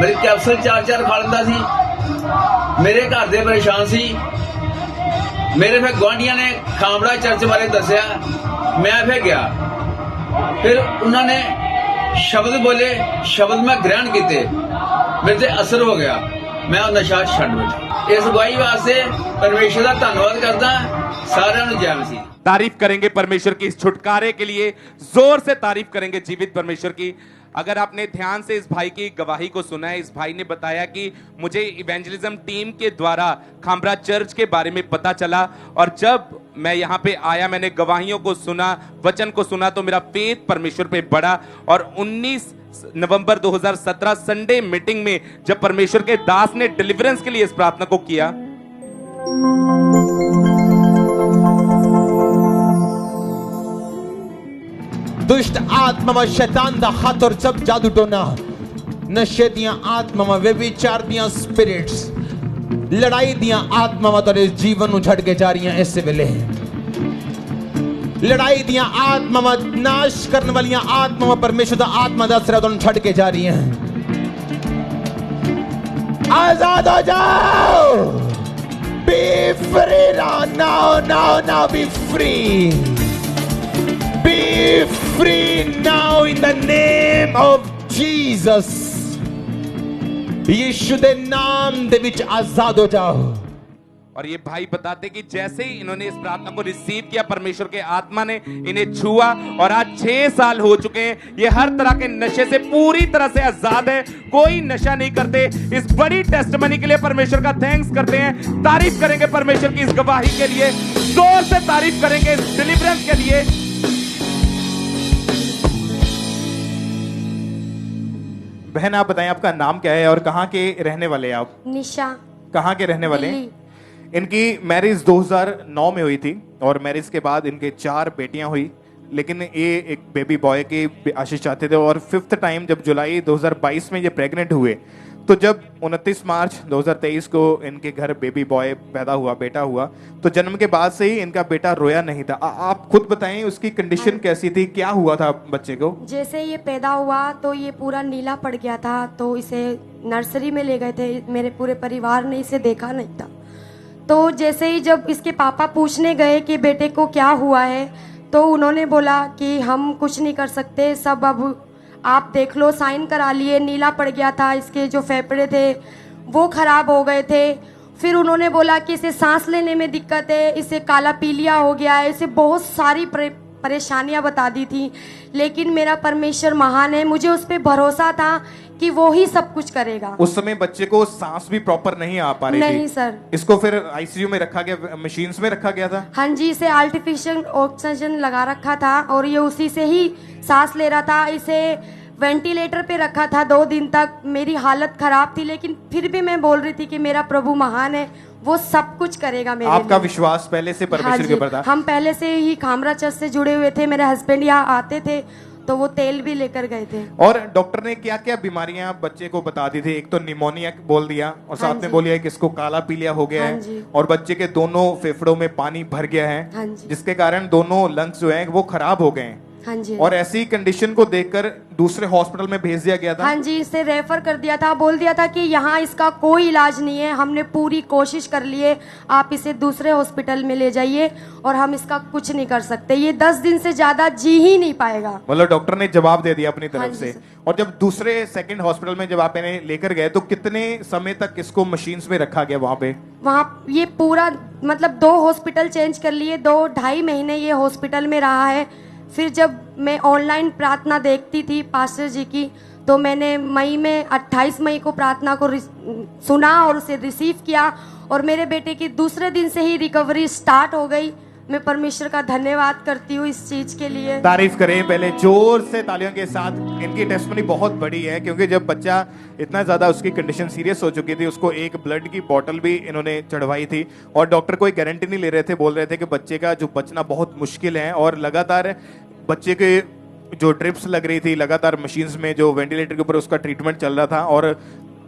मेरे कैप्सूल 4-4 खा लेंदा सी। मेरे घर दे परेशान सी। मेरे फिर गुआंढियां ने खामड़ा चर्च बारे दसिया, मैं फिर गया, फिर उन्होंने शब्द बोले, शब्द मैं ग्रहण किए, मेरे से असर हो गया, मैं नशा छड्ड बैठा। इस गवाही वास्ते परमेश्वर का धन्यवाद करता। साਰਿਆਂ ਨੂੰ जय मसीह। तारीफ करेंगे परमेश्वर की इस छुटकारे के लिए, जोर से तारीफ करेंगे जीवित परमेश्वर की। अगर आपने ध्यान से इस भाई की गवाही को सुना है, इस भाई ने बताया कि मुझे इवेंजलिज्म टीम के द्वारा खामरा चर्च के बारे में पता चला और जब मैं यहाँ पे आया, मैंने गवाहियों को सुना, वचन को सुना तो मेरा फेथ परमेश्वर पे बढ़ा। और 19 नवंबर 2017 संडे मीटिंग में जब परमेश्वर के दास ने डिलीवरेंस के लिए इस प्रार्थना को किया, दुष्ट आत्मा शैतान दा हाथ और सब जादू टोना, नशे दियां आत्मा, व्यभिचार दियां स्पिरिट्स, लड़ाई दियां आत्मा तेरे जीवन छड़ के जा रही हैं। इस वेले लड़ाई दियां आत्मा, नाश करने वाली आत्मा, परमेश्वर दा आत्मा दा असर तुहानू छड़ के जा रही हैं। आजाद हो जाओ, B free now, B free, be free now in the name of Jesus. यीशु दे नाम दे विच आजाद हो जाओ। और ये भाई बताते कि जैसे ही इन्होंने इस प्रार्थना को रिसीव किया, परमेश्वर के आत्मा ने इन्हें छुआ और आज 6 साल हो चुके हैं। ये हर तरह के नशे से पूरी तरह से आजाद है, कोई नशा नहीं करते। इस बड़ी टेस्टमनी के लिए परमेश्वर का थैंक्स करते हैं, तारीफ करेंगे परमेश्वर की इस गवाही के लिए, जोर से तारीफ करेंगे इस डिलीवरेंस के लिए। बहन आप बताएं आपका नाम क्या है और कहाँ के रहने वाले हैं आप? निशा। कहाँ के रहने वाले हैं? इनकी मैरिज 2009 में हुई थी और मैरिज के बाद इनके 4 बेटियां हुई, लेकिन ये एक बेबी बॉय की आशीष चाहते थे। और 5th टाइम जब जुलाई 2022 में ये प्रेग्नेंट हुए, तो जब 29 मार्च 2023 को इनके घर बेबी बॉय पैदा हुआ, बेटा हुआ, तो जन्म के बाद से ही इनका बेटा रोया नहीं था। आप खुद बताएं उसकी कंडीशन कैसी थी, क्या हुआ था बच्चे को? जैसे ये पैदा हुआ तो ये पूरा नीला पड़ गया था, तो इसे नर्सरी में ले गए थे। मेरे पूरे परिवार ने इसे देखा नहीं था। तो जैसे ही जब इसके पापा पूछने गए कि बेटे को क्या हुआ है, तो उन्होंने बोला कि हम कुछ नहीं कर सकते, सब अब आप देख लो। साइन करा लिए, नीला पड़ गया था, इसके जो फेफड़े थे वो खराब हो गए थे। फिर उन्होंने बोला कि इसे सांस लेने में दिक्कत है, इसे काला पीलिया हो गया है, इसे बहुत सारी परेशानियां बता दी थी। लेकिन मेरा परमेश्वर महान है, मुझे उस पर भरोसा था कि वो ही सब कुछ करेगा। उस समय बच्चे को सांस भी प्रॉपर नहीं आ पा रही थी। नहीं सर। इसको फिर आईसीयू में रखा गया, मशीन्स में रखा गया था? हाँ जी, इसे आर्टिफिशियल ऑक्सीजन लगा रखा था और ये उसी से ही सांस ले रहा था। इसे वेंटिलेटर पे रखा था 2 दिन तक। मेरी हालत खराब थी, लेकिन फिर भी मैं बोल रही थी कि मेरा प्रभु महान है, वो सब कुछ करेगा मेरे आपका लिए। विश्वास पहले से परमेश्वर के ऊपर था? हम पहले से ही खामरा चर्च से जुड़े हुए थे। मेरे हस्बैंड यहाँ आते थे तो वो तेल भी लेकर गए थे। और डॉक्टर ने क्या क्या बीमारियां बच्चे को बता दी थी? एक तो निमोनिया बोल दिया और साथ में बोलिया कि इसको काला पीलिया हो गया है और बच्चे के दोनों फेफड़ों में पानी भर गया है, जिसके कारण दोनों लंग्स जो हैं वो खराब हो गए हैं। हाँ जी। और ऐसी कंडीशन को देखकर दूसरे हॉस्पिटल में भेज दिया गया था? हाँ जी, इसे रेफर कर दिया था। बोल दिया था कि यहाँ इसका कोई इलाज नहीं है, हमने पूरी कोशिश कर ली है, आप इसे दूसरे हॉस्पिटल में ले जाइए और हम इसका कुछ नहीं कर सकते। ये 10 दिन से ज्यादा जी ही नहीं पाएगा। मतलब डॉक्टर ने जवाब दे दिया अपनी तरफ से। और जब दूसरे सेकंड हॉस्पिटल में जब आप इन्हें लेकर गए, तो कितने समय तक इसको मशीन्स में रखा गया वहाँ पे? वहाँ ये पूरा मतलब 2 हॉस्पिटल चेंज कर लिए, 2-2.5 महीने ये हॉस्पिटल में रहा है। फिर जब मैं ऑनलाइन प्रार्थना देखती थी पास्टर जी की, तो मैंने मई में 28 मई को प्रार्थना को सुना और उसे रिसीव किया और मेरे बेटे की दूसरे दिन से ही रिकवरी स्टार्ट हो गई। मैं परमेश्वर का धन्यवाद करती हूँ इस चीज के लिए। तारीफ करें पहले जोर से तालियों के साथ। इनकी टेस्टमनी बहुत बड़ी है, क्योंकि जब बच्चा इतना ज्यादा उसकी कंडीशन सीरियस हो चुकी थी, उसको एक ब्लड की बोतल भी इन्होंने चढ़वाई थी और डॉक्टर कोई गारंटी नहीं ले रहे थे। बोल रहे थे कि बच्चे का जो बचना बहुत मुश्किल है और लगातार बच्चे के जो ड्रिप्स लग रही थी, लगातार मशीन्स में जो वेंटिलेटर के ऊपर उसका ट्रीटमेंट चल रहा था और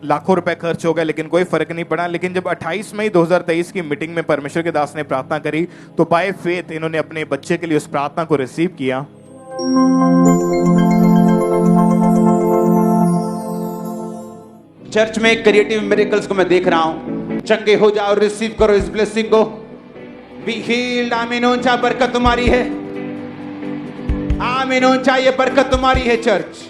लाखों रुपए खर्च हो गए, लेकिन कोई फर्क नहीं पड़ा। लेकिन जब 28 मई 2023 की मीटिंग में परमेश्वर के दास ने प्रार्थना करी, तो बाय फेथ इन्होंने अपने बच्चे के लिए उस प्रार्थना को रिसीव किया। चर्च में क्रिएटिव मिरेकल्स को मैं देख रहा हूं। चंगे हो जाओ, रिसीव करो इस ब्लेसिंग को। Be healed. आमीन। ऊंचा बरकत तुम्हारी है। आमीन। ऊंचा ये बरकत तुम्हारी है चर्च।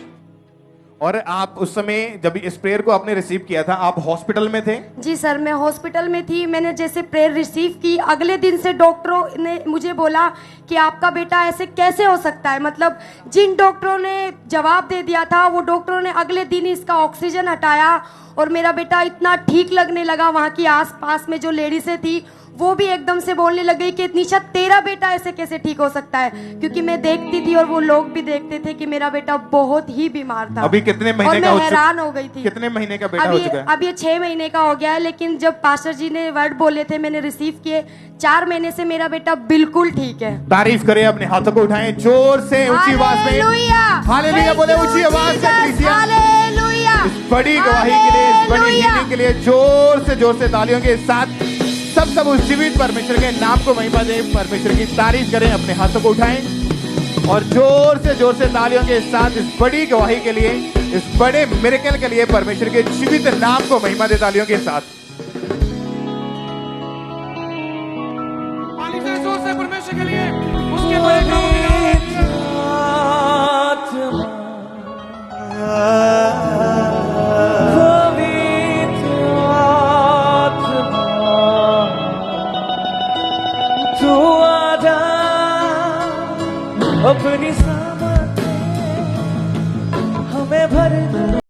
और आप उस समय जब इस प्रेयर को आपने रिसीव किया था, आप हॉस्पिटल में थे? जी सर, मैं हॉस्पिटल में थी। मैंने जैसे प्रेयर रिसीव की, अगले दिन से डॉक्टरों ने मुझे बोला कि आपका बेटा ऐसे कैसे हो सकता है। मतलब जिन डॉक्टरों ने जवाब दे दिया था, वो डॉक्टरों ने अगले दिन इसका ऑक्सीजन हटाया और मेरा बेटा इतना ठीक लगने लगा। वहाँ की आस पास में जो लेडीजें थी वो भी एकदम से बोलने लग गई कि निशा तेरा बेटा ऐसे कैसे ठीक हो सकता है, क्योंकि मैं देखती थी और वो लोग भी देखते थे कि मेरा बेटा बहुत ही बीमार था। अभी कितने महीने और का? मैं हैरान हो गई थी। कितने महीने का बेटा हो चुका है? अब ये 6 महीने का हो गया है, लेकिन जब पास्टर जी ने वर्ड बोले थे मैंने रिसीव किए, 4 महीने से मेरा बेटा बिल्कुल ठीक है। तारीफ करें, अपने हाथों को उठाएं जोर से, ऊंची आवाज में हालेलुया बोले, ऊंची आवाज से कलीसिया इस बड़ी गवाही के लिए, इस बड़ी हीलिंग के लिए जोर से तालियों के साथ सब उस जीवित परमेश्वर के नाम को महिमा दें, परमेश्वर की तारीफ करें। अपने हाथों को उठाएं और जोर से तालियों के साथ इस बड़ी गवाही के लिए, इस बड़े मिरेकल के लिए परमेश्वर के जीवित नाम को महिमा दे तालियों के साथ। जोर से परमेश्वर के लिए उसके बड़े काम